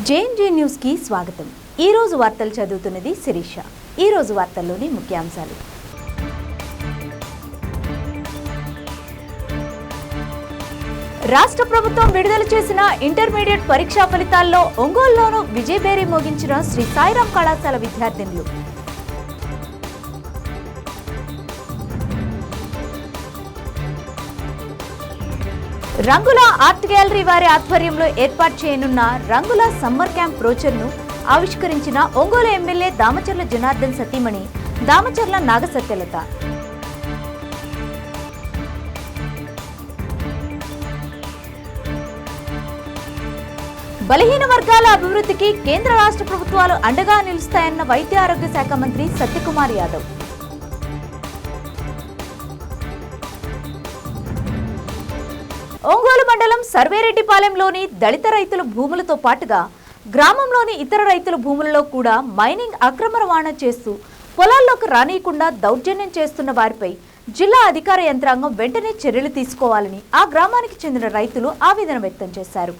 JNJ news కి స్వాగతం। ఈ రోజు వార్తలు చదువుతున్నది శిరీష। ఈ రోజు వార్తల్లోని ముఖ్యాంశాలు। రాష్ట్ర ప్రభుత్వం విడుదల చేసిన ఇంటర్మీడియట్ పరీక్షా ఫలితాల్లో ఒంగోలులోనూ విజయభేరి మోగించిన శ్రీ సాయిరాం కళాశాల విద్యార్థినులు। రంగుల ఆర్ట్ గ్యాలరీ వారి ఆధ్వర్యంలో ఏర్పాటు చేయనున్న రంగుల సమ్మర్ క్యాంప్ బ్రోచర్ను ఆవిష్కరించిన ఒంగోలు ఎమ్మెల్యే దామచర్ల జనార్దన్ సతీమణి దామచర్ల నాగసత్యలత। బలహీన వర్గాల అభివృద్ధికి కేంద్ర రాష్ట్ర ప్రభుత్వాలు అండగా నిలుస్తాయన్న వైద్య ఆరోగ్య శాఖ మంత్రి సత్యకుమార్ యాదవ్। ఒంగోలు మండలం సర్వేరెడ్డిపాలెంలోని దళిత రైతుల భూములతో పాటుగా గ్రామంలోని ఇతర రైతుల భూములలో కూడా మైనింగ్ అక్రమ రవాణా చేస్తూ పొలాల్లోకి రానియకుండా దౌర్జన్యం చేస్తున్న వారిపై జిల్లా అధికార యంత్రాంగం వెంటనే చర్యలు తీసుకోవాలని ఆ గ్రామానికి చెందిన రైతులు ఆవేదన వ్యక్తం చేశారు।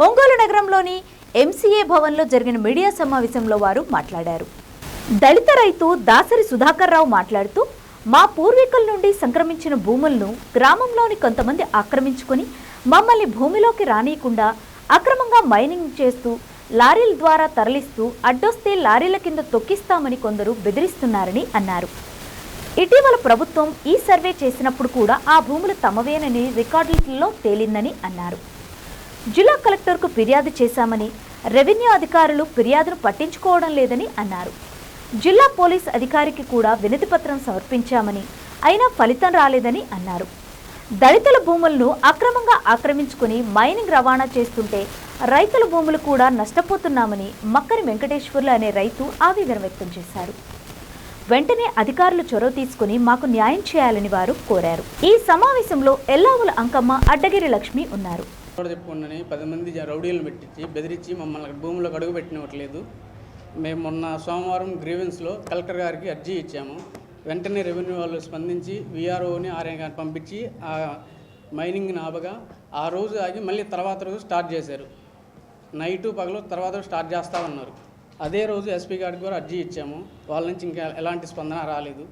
ఒంగోలు నగరంలోని ఎంసీఏ భవన్లో జరిగిన మీడియా సమావేశంలో వారు మాట్లాడారు। దళిత రైతు దాసరి సుధాకర్ రావు మాట్లాడుతూ మా పూర్వీకుల నుండి సంక్రమించిన భూములను గ్రామంలోని కొంతమంది ఆక్రమించుకొని మమ్మల్ని భూమిలోకి రానియకుండా అక్రమంగా మైనింగ్ చేస్తూ లారీల ద్వారా తరలిస్తూ అడ్డొస్తే లారీల కింద తొక్కిస్తామని కొందరు బెదిరిస్తున్నారని అన్నారు। ఇటీవల ప్రభుత్వం ఈ సర్వే చేసినప్పుడు కూడా ఆ భూములు తమవేనని రికార్డులలో తేలిందని అన్నారు। జిల్లా కలెక్టర్కు ఫిర్యాదు చేశామని రెవెన్యూ అధికారులు ఫిర్యాదును పట్టించుకోవడం లేదని అన్నారు। జిల్లా పోలీస్ అధికారికి కూడా వినతి పత్రం సమర్పించామని అయినా ఫలితం రాలేదని అన్నారు। దళితుల భూములను అక్రమంగా ఆక్రమించుకుని మైనింగ్ రవాణా చేస్తుంటే రైతుల భూములు కూడా నష్టపోతున్నామని మక్కని వెంకటేశ్వర్లు అనే రైతు ఆవేదన వ్యక్తం చేశారు। వెంటనే అధికారులు చొరవ తీసుకుని మాకు న్యాయం చేయాలని వారు కోరారు। ఈ సమావేశంలో ఎల్లావుల అంకమ్మ, అడ్డగిరి లక్ష్మి ఉన్నారు। చెప్పుకున్నాని 10 మంది రౌడీలను పెట్టించి బెదిరించి మమ్మల్ని భూములకు అడుగు పెట్టినట్లేదు। మేము మొన్న సోమవారం గ్రీవెన్స్లో కలెక్టర్ గారికి అర్జీ ఇచ్చాము। వెంటనే రెవెన్యూ వాళ్ళు స్పందించి విఆర్ఓని ఆర్ఐ గారిని పంపించి ఆ మైనింగ్ని ఆపగా ఆ రోజు ఆగి మళ్ళీ తర్వాత రోజు స్టార్ట్ చేశారు। నైటు పగలు తర్వాత స్టార్ట్ చేస్తూ ఉన్నారు। అదే రోజు ఎస్పీ గారికి కూడా అర్జీ ఇచ్చాము। వాళ్ళ నుంచి ఇంకా ఎలాంటి స్పందన రాలేదు।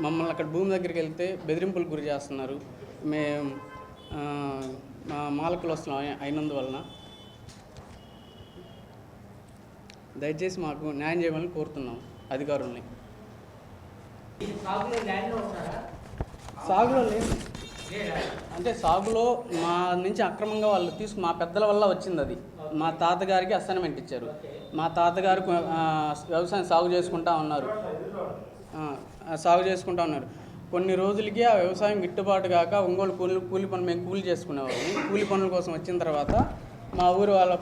మమ్మల్ని అక్కడ భూమి దగ్గరికి వెళ్తే బెదిరింపులకు గురి చేస్తున్నారు। మేము మా మాలకులు వస్తున్నాం అయినందువలన దయచేసి మాకు న్యాయం చేయమని కోరుతున్నాం అధికారుల్ని। సాగులో లేదు అంటే సాగులో మా నుంచి అక్రమంగా వాళ్ళు మా పెద్దల వల్ల వచ్చింది। అది మా తాతగారికి అసైన్మెంట్ ఇచ్చారు। మా తాతగారు వ్యవసాయం సాగు చేసుకుంటూ ఉన్నారు। కొన్ని రోజులకి ఆ వ్యవసాయం గిట్టుబాటు కాక ఒంగోలు కూలి పనులు మేము కూలి చేసుకునేవాళ్ళం। కూలి పనుల కోసం వచ్చిన తర్వాత మా ఊరు వాళ్ళ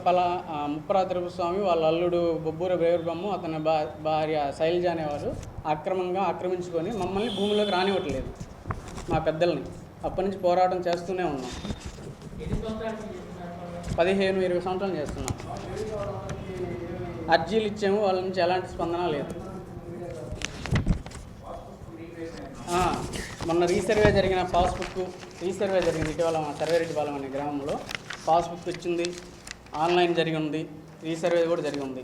ముప్పరా తిరుపతిస్వామి వాళ్ళ అల్లుడు బొబ్బూర బ్రహ్మ అతని భార్య శైలజ అనేవారు అక్రమంగా ఆక్రమించుకొని మమ్మల్ని భూమిలోకి రానివ్వట్లేదు మా పెద్దల్ని। అప్పటి నుంచి పోరాటం చేస్తూనే ఉన్నాం। 15-20 సంవత్సరాలు చేస్తున్నాం। అర్జీలు ఇచ్చాము, వాళ్ళ నుంచి ఎలాంటి స్పందన లేదు। మొన్న రీసర్వే జరిగిన రీసర్వే జరిగింది ఇటీవల మా సర్వేరెడ్డిపాలెం అనే గ్రామంలో పాస్బుక్ వచ్చింది, ఆన్లైన్ జరిగి ఉంది, రీసర్వే కూడా జరిగి ఉంది।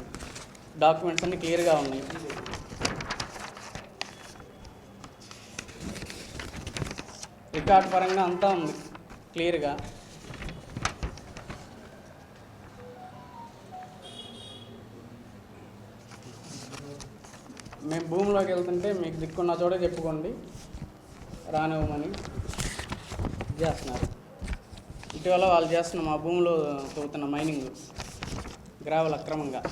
డాక్యుమెంట్స్ అన్నీ క్లియర్గా ఉన్నాయి। రికార్డ్ పరంగా అంతా ఉంది క్లియర్గా। మేము భూమిలోకి వెళ్తుంటే మీకు దిక్కున్న చోట చెప్పుకోండి రానివ్వమని చేస్తున్నారు। ఇటీవల వాళ్ళు చేస్తున్న మా భూమిలో తవ్వుతున్న మైనింగ్ గ్రావెల్ అక్రమంగా।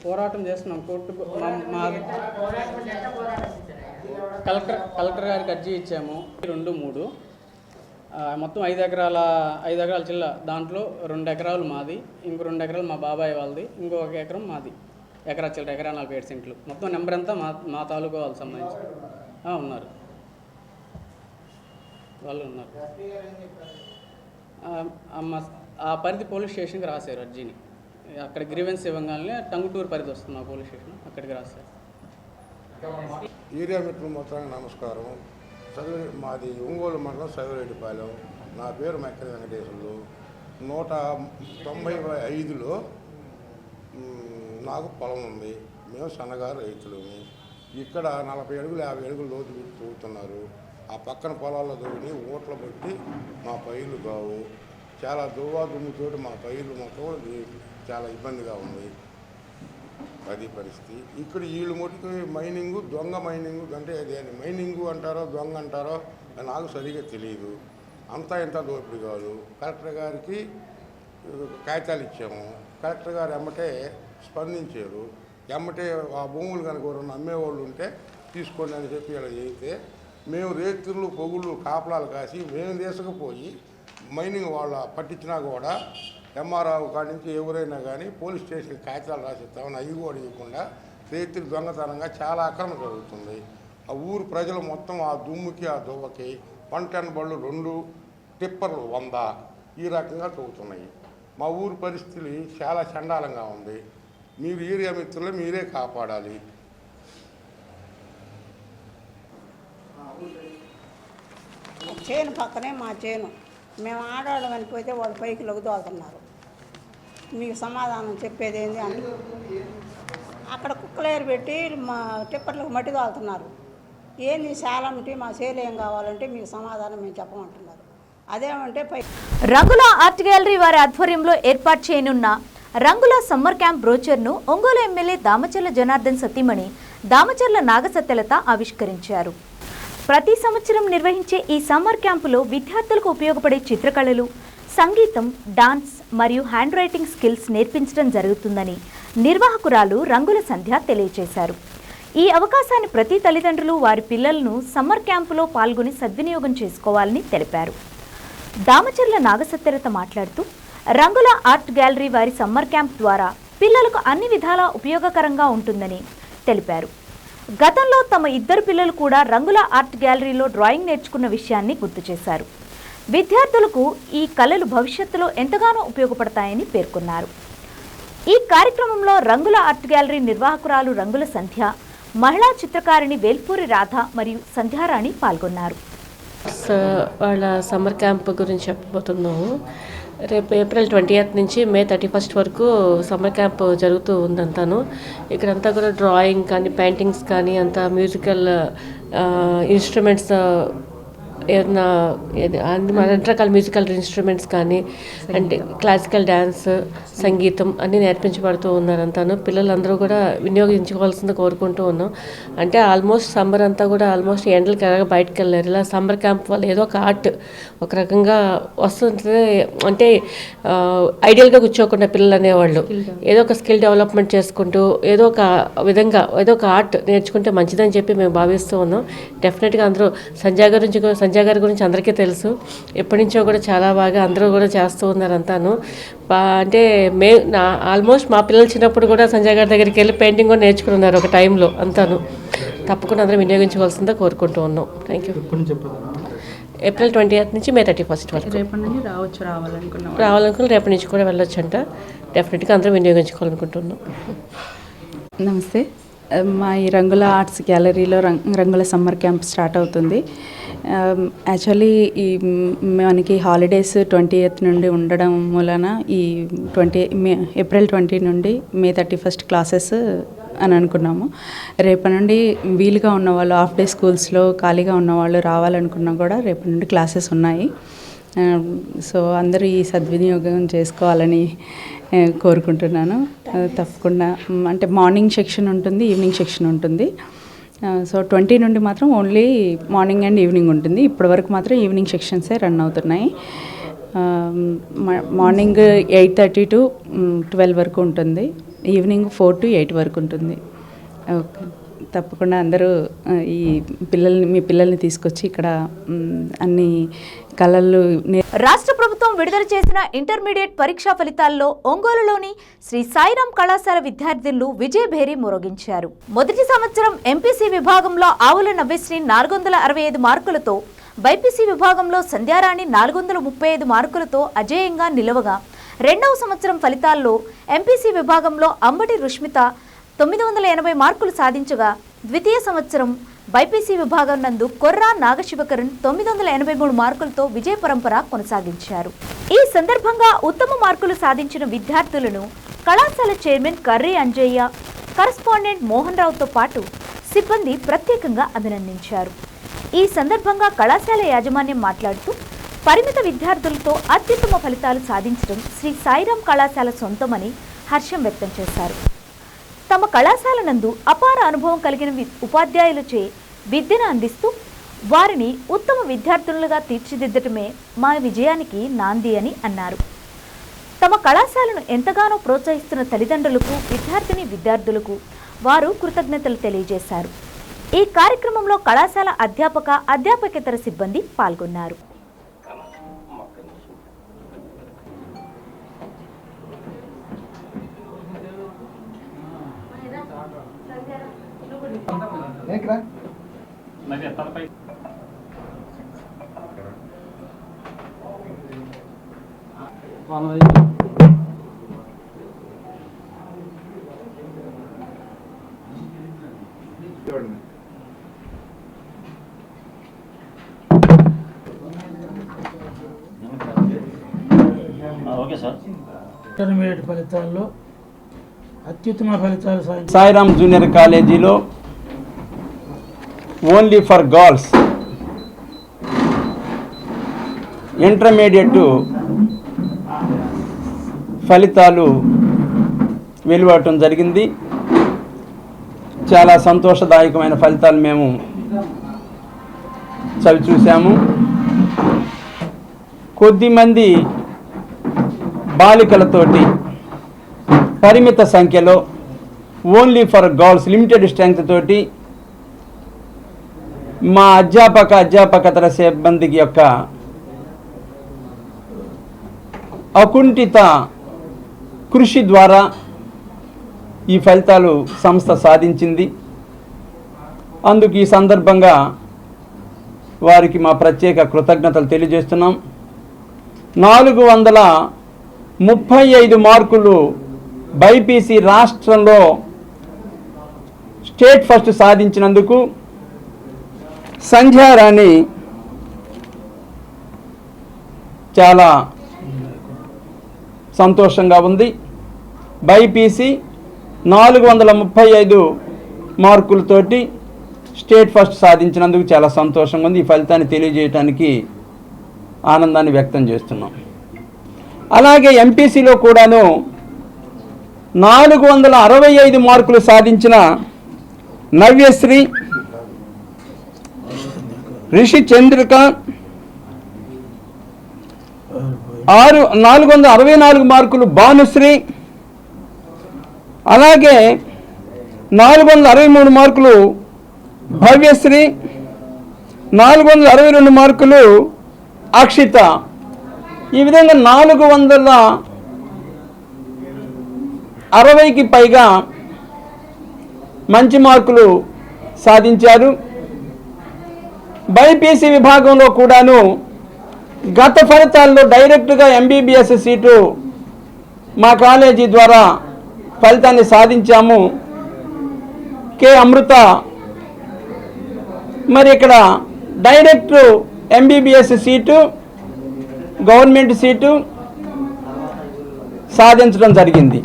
పోరాటం చేస్తున్నాం కోర్టుకు। కలెక్టర్ గారికి అర్జీ ఇచ్చాము 2, 3 మొత్తం 5 ఎకరాల జిల్లా। దాంట్లో 2 ఎకరాలు మాది, ఇంకో 2 ఎకరాలు మా బాబాయ్ వాళ్ళది, ఇంకో 1 ఎకరం మాది। ఎకరా 47 సెంట్లు. మొత్తం నెంబర్ అంతా మా తాలూకా వాళ్ళకి సంబంధించి ఉన్నారు, వాళ్ళు ఉన్నారు. ఆ పరిధి పోలీస్ స్టేషన్కి రాశారు అర్జీని. అక్కడ గ్రీవెన్స్ ఇవ్వగానే టంగుటూరు పరిధి వస్తుంది మా పోలీస్ స్టేషన్, అక్కడికి రాశారు. ఏరియా మిత్రులు మొత్తానికి నమస్కారం. మాది ఒంగోలు మండలం సైవరెడ్డిపాలెం. నా పేరు మెక్కల వెంకటేశ్వర్లు. 195లో నాకు పొలం ఉంది. మేము సన్నగారు రైతులని. ఇక్కడ 40 అడుగులు 50 అడుగులు లోతు పెట్టి తవ్వుతున్నారు. ఆ పక్కన పొలాల్లో తవ్వి ఓట్లు బట్టి మా పైర్లు కావు. చాలా దుమ్ముతోటి మా పైర్లు మొత్తం చాలా ఇబ్బందిగా ఉంది. అది పరిస్థితి. ఇక్కడ వీళ్ళు మటుకు మైనింగు, దొంగ మైనింగు అంటే అది మైనింగు అంటారో దొంగ అంటారో నాకు సరిగ్గా తెలియదు. అంతా ఇంత దోపిడీ కాదు. కలెక్టర్ గారికి కాగితాలు ఇచ్చాము. కలెక్టర్ గారు ఎమ్మటే స్పందించారు. ఎమ్మటే ఆ భూములు కనుక ఎవరైనా అమ్మేవాళ్ళు ఉంటే తీసుకోండి అని చెప్పి ఇలా చేస్తే మేము రేతులు పొగుళ్ళు కాపలాలు కాసి మేము తీసుకుపోయి మైనింగ్ వాళ్ళ పట్టించినా కూడా ఎంఆర్ఓ కాడి నుంచి ఎవరైనా కానీ పోలీస్ స్టేషన్కి కాగితాలు రాసిస్తామని అవి కూడా ఇవ్వకుండా రైతులు దొంగతనంగా చాలా అక్రమం జరుగుతుంది. ఆ ఊరు ప్రజలు మొత్తం ఆ దుమ్ముకి ఆ దువ్వకి 110 బళ్ళు 2 టిప్పర్లు 100 ఈ రకంగా తవ్వుతున్నాయి. మా ఊరు పరిస్థితి చాలా చండాలంగా ఉంది. మీరు ఏరియా మిత్రులు మీరే కాపాడాలి. చేను పక్కనే మా చేను. మేము ఆడవాళ్ళం అనిపోతే వాళ్ళు పైకి లొగుదోలుతున్నారు. మీకు సమాధానం చెప్పేది ఏంది అని అక్కడ కుక్కలేరు పెట్టి మా టిప్పర్లకు మట్టి తోలుతున్నారు. ఏంది శాలంటి మా చేలు ఏం కావాలంటే మీకు సమాధానం మేము చెప్పమంటున్నారు. అదేమంటే రంగుల ఆర్ట్ గ్యాలరీ వారి ఆధ్వర్యంలో ఏర్పాటు చేయనున్న రంగుల సమ్మర్ క్యాంప్ బ్రోచర్ను ఒంగోలు ఎమ్మెల్యే దామచర్ల జనార్దన్ సతీమణి దామచర్ల నాగసత్యలత ఆవిష్కరించారు. ప్రతి సంవత్సరం నిర్వహించే ఈ సమ్మర్ క్యాంపులో విద్యార్థులకు ఉపయోగపడే చిత్రకళలు, సంగీతం, డాన్స్ మరియు హ్యాండ్ రైటింగ్ స్కిల్స్ నేర్పించడం జరుగుతుందని నిర్వాహకురాలు రంగుల సంధ్య తెలియజేశారు. ఈ అవకాశాన్ని ప్రతి తల్లిదండ్రులు వారి పిల్లలను సమ్మర్ క్యాంపులో పాల్గొని సద్వినియోగం చేసుకోవాలని తెలిపారు. దామచర్ల నాగసత్యలత మాట్లాడుతూ రంగుల ఆర్ట్ గ్యాలరీ వారి సమ్మర్ క్యాంప్ ద్వారా పిల్లలకు అన్ని విధాలా ఉపయోగకరంగా ఉంటుందని తెలిపారు. గతంలో తమ 2 పిల్లలు కూడా రంగుల ఆర్ట్ గ్యాలరీలో డ్రాయింగ్ నేర్చుకున్న విషయాన్ని గుర్తు చేశారు. విద్యార్థులకు ఈ కళలు భవిష్యత్తులో ఎంతగానో ఉపయోగపడతాయని పేర్కొన్నారు. ఈ కార్యక్రమంలో రంగుల ఆర్ట్ గ్యాలరీ నిర్వాహకురాలు రంగుల సంధ్య, మహిళా చిత్రకారిణి వేల్పూరి రాధ మరియు సంధ్యారాణి పాల్గొన్నారు. వాళ్ళ సమ్మర్ క్యాంప్ గురించి చెప్పబోతున్నాము. రేపు ఏప్రిల్ 20th నుంచి మే 31st వరకు సమ్మర్ క్యాంప్ జరుగుతూ ఉందంతాను. ఇక్కడంతా కూడా డ్రాయింగ్ కానీ పెయింటింగ్స్ కానీ అంతా మ్యూజికల్ ఇన్స్ట్రుమెంట్స్ ఏదైనా అన్ని రకాల మ్యూజికల్ ఇన్స్ట్రుమెంట్స్ కానీ అంటే క్లాసికల్ డ్యాన్స్, సంగీతం అన్నీ నేర్పించబడుతూ ఉన్నారంతాను. పిల్లలందరూ కూడా వినియోగించుకోవాల్సింది కోరుకుంటూ ఉన్నాం. అంటే ఆల్మోస్ట్ సమ్మర్ అంతా కూడా ఆల్మోస్ట్ ఎండలకి ఎలాగ బయటకు వెళ్ళారు. ఇలా సమ్మర్ క్యాంప్ వల్ల ఏదో ఒక ఆర్ట్ ఒక రకంగా వస్తుంది. అంటే ఐడియల్గా కూర్చోకుండా పిల్లలు అనేవాళ్ళు ఏదో ఒక స్కిల్ డెవలప్మెంట్ చేసుకుంటూ ఏదో ఒక విధంగా ఏదో ఒక ఆర్ట్ నేర్చుకుంటే మంచిదని చెప్పి మేము భావిస్తూ ఉన్నాం. డెఫినెట్గా అందరూ సంజయ్ గారి గురించి అందరికీ తెలుసు. ఎప్పటి నుంచో కూడా చాలా బాగా అందరూ కూడా చేస్తూ ఉన్నారు అంతాను. అంటే ఆల్మోస్ట్ మా పిల్లలు చిన్నప్పుడు కూడా సంజయ్ గారి దగ్గరికి వెళ్ళి పెయింటింగ్ కూడా నేర్చుకున్నారు ఒక టైంలో అంతాను. తప్పకుండా అందరూ వినియోగించుకోవాల్సిందే కోరుకుంటూ ఉన్నాం. Thank you. ఏప్రిల్ 20th నుంచి మే 31st వరకు రేపటి నుంచి రావాలనుకున్న రేపటి నుంచి కూడా వెళ్ళొచ్చు అంట. డెఫినెట్గా అందరూ వినియోగించుకోవాలనుకుంటున్నాం. నమస్తే. మా ఈ రంగుల ఆర్ట్స్ గ్యాలరీలో రంగుల సమ్మర్ క్యాంప్ స్టార్ట్ అవుతుంది. యాక్చువల్లీ ఈ మనకి హాలిడేస్ 20th నుండి ఉండడం మూలన ఈ ఏప్రిల్ 20 నుండి మే 31st క్లాసెస్ అని అనుకున్నాము. రేపటి నుండి వీలుగా ఉన్నవాళ్ళు హాఫ్ డే స్కూల్స్లో ఖాళీగా ఉన్నవాళ్ళు రావాలనుకున్నా కూడా రేపటి నుండి క్లాసెస్ ఉన్నాయి. సో అందరూ ఈ సద్వినియోగం చేసుకోవాలని కోరుకుంటున్నాను. తప్పకుండా అంటే మార్నింగ్ సెక్షన్ ఉంటుంది, ఈవినింగ్ సెక్షన్ ఉంటుంది. సో 20 నుండి మాత్రం ఓన్లీ మార్నింగ్ అండ్ ఈవినింగ్ ఉంటుంది. ఇప్పటివరకు మాత్రం ఈవినింగ్ సెక్షన్సే రన్ అవుతున్నాయి. మార్నింగ్ 8:30 to 12 వరకు ఉంటుంది. ఈవినింగ్ 4 to 8 వరకు ఉంటుంది. ఓకే. తప్పకుండా అందరూ ఈ మీ పిల్లల్ని తీసుకొచ్చి ఇక్కడ అన్ని కళలు రాష్ట్ర ప్రభుత్వం విడుదల చేసిన ఇంటర్మీడియట్ పరీక్షా ఫలితాల్లో ఒంగోలులోని శ్రీ సాయిరాం కళాశాల విద్యార్థులు విజయభేరి మోగించారు. మొదటి సంవత్సరం ఎంపీసీ విభాగంలో ఆవుల నవ్యశ్రీ 465 మార్కులతో, బైపీసీ విభాగంలో సంధ్యారాణి 435 మార్కులతో అజేయంగా నిలవగా, రెండవ సంవత్సరం ఫలితాల్లో ఎంపీసీ విభాగంలో అంబటి రుష్మిత 980 మార్కులు సాధించగా, ద్వితీయ సంవత్సరం బైపీసీ విభాగం నందు కొర్రా నాగశివకరణ్ 983 మార్కులతో విజయ పరంపర కొనసాగించారు. ఈ సందర్భంగా ఉత్తమ మార్కులు సాధించిన విద్యార్థులను కళాశాల చైర్మన్ కర్రీ అంజయ్య, కరస్పాండెంట్ మోహన్ రావుతో పాటు సిబ్బంది ప్రత్యేకంగా అభినందించారు. ఈ సందర్భంగా కళాశాల యాజమాన్యం మాట్లాడుతూ, పరిమిత విద్యార్థులతో అత్యుత్తమ ఫలితాలు సాధించడం శ్రీ సాయిరాం కళాశాల సొంతమని హర్షం వ్యక్తం చేశారు. తమ కళాశాల నందు అపార అనుభవం కలిగిన ఉపాధ్యాయులచే విద్యను అందిస్తూ వారిని ఉత్తమ విద్యార్థులుగా తీర్చిదిద్దటమే మా విజయానికి నాంది అని అన్నారు. తమ కళాశాలను ఎంతగానో ప్రోత్సహిస్తున్న తల్లిదండ్రులకు, విద్యార్థులకు వారు కృతజ్ఞతలు తెలియజేశారు. ఈ కార్యక్రమంలో కళాశాల అధ్యాపక, అధ్యాపకేతర సిబ్బంది పాల్గొన్నారు. ఇంటర్మీడియట్ ఫలితాల్లో అత్యుత్తమ ఫలితాలు సాయిరాం జూనియర్ కాలేజీలో ఓన్లీ ఫర్ గర్ల్స్ ఇంటర్మీడియట్ ఫలితాలు వెలువడటం జరిగింది. చాలా సంతోషదాయకమైన ఫలితాలు మేము చవి చూసాము. కొద్దిమంది బాలికలతోటి పరిమిత సంఖ్యలో only for girls limited strength తోటి మా అధ్యాపకేతర సిబ్బందికి యొక్క అకుంఠిత కృషి ద్వారా ఈ ఫలితాలు సంస్థ సాధించింది. అందుకు ఈ సందర్భంగా వారికి మా ప్రత్యేక కృతజ్ఞతలు తెలియజేస్తున్నాం. 435 మార్కులు బైపీసీ రాష్ట్రంలో స్టేట్ ఫస్ట్ సాధించినందుకు సంధ్యారాణి చాలా సంతోషంగా ఉంది. బైపీసీ 435 మార్కులతోటి స్టేట్ ఫస్ట్ సాధించినందుకు చాలా సంతోషంగా ఉంది. ఈ ఫలితాన్ని తెలియజేయడానికి ఆనందాన్ని వ్యక్తం చేస్తున్నాం. అలాగే ఎంపీసీలో కూడాను 465 మార్కులు సాధించిన నవ్యశ్రీ, రిషి చంద్రిక 464 మార్కులు భానుశ్రీ, అలాగే 463 మార్కులు భవ్యశ్రీ, 462 మార్కులు అక్షిత. ఈ విధంగా 460కి పైగా మంచి మార్కులు సాధించారు. బైపీసీ విభాగంలో కూడాను గత ఫలితాల్లో డైరెక్ట్గా ఎంబీబీఎస్ సీటు మా కాలేజీ ద్వారా ఫలితాన్ని సాధించాము. కే అమృత మరి ఇక్కడ direct MBBS seat, government seat సాధించడం జరిగింది.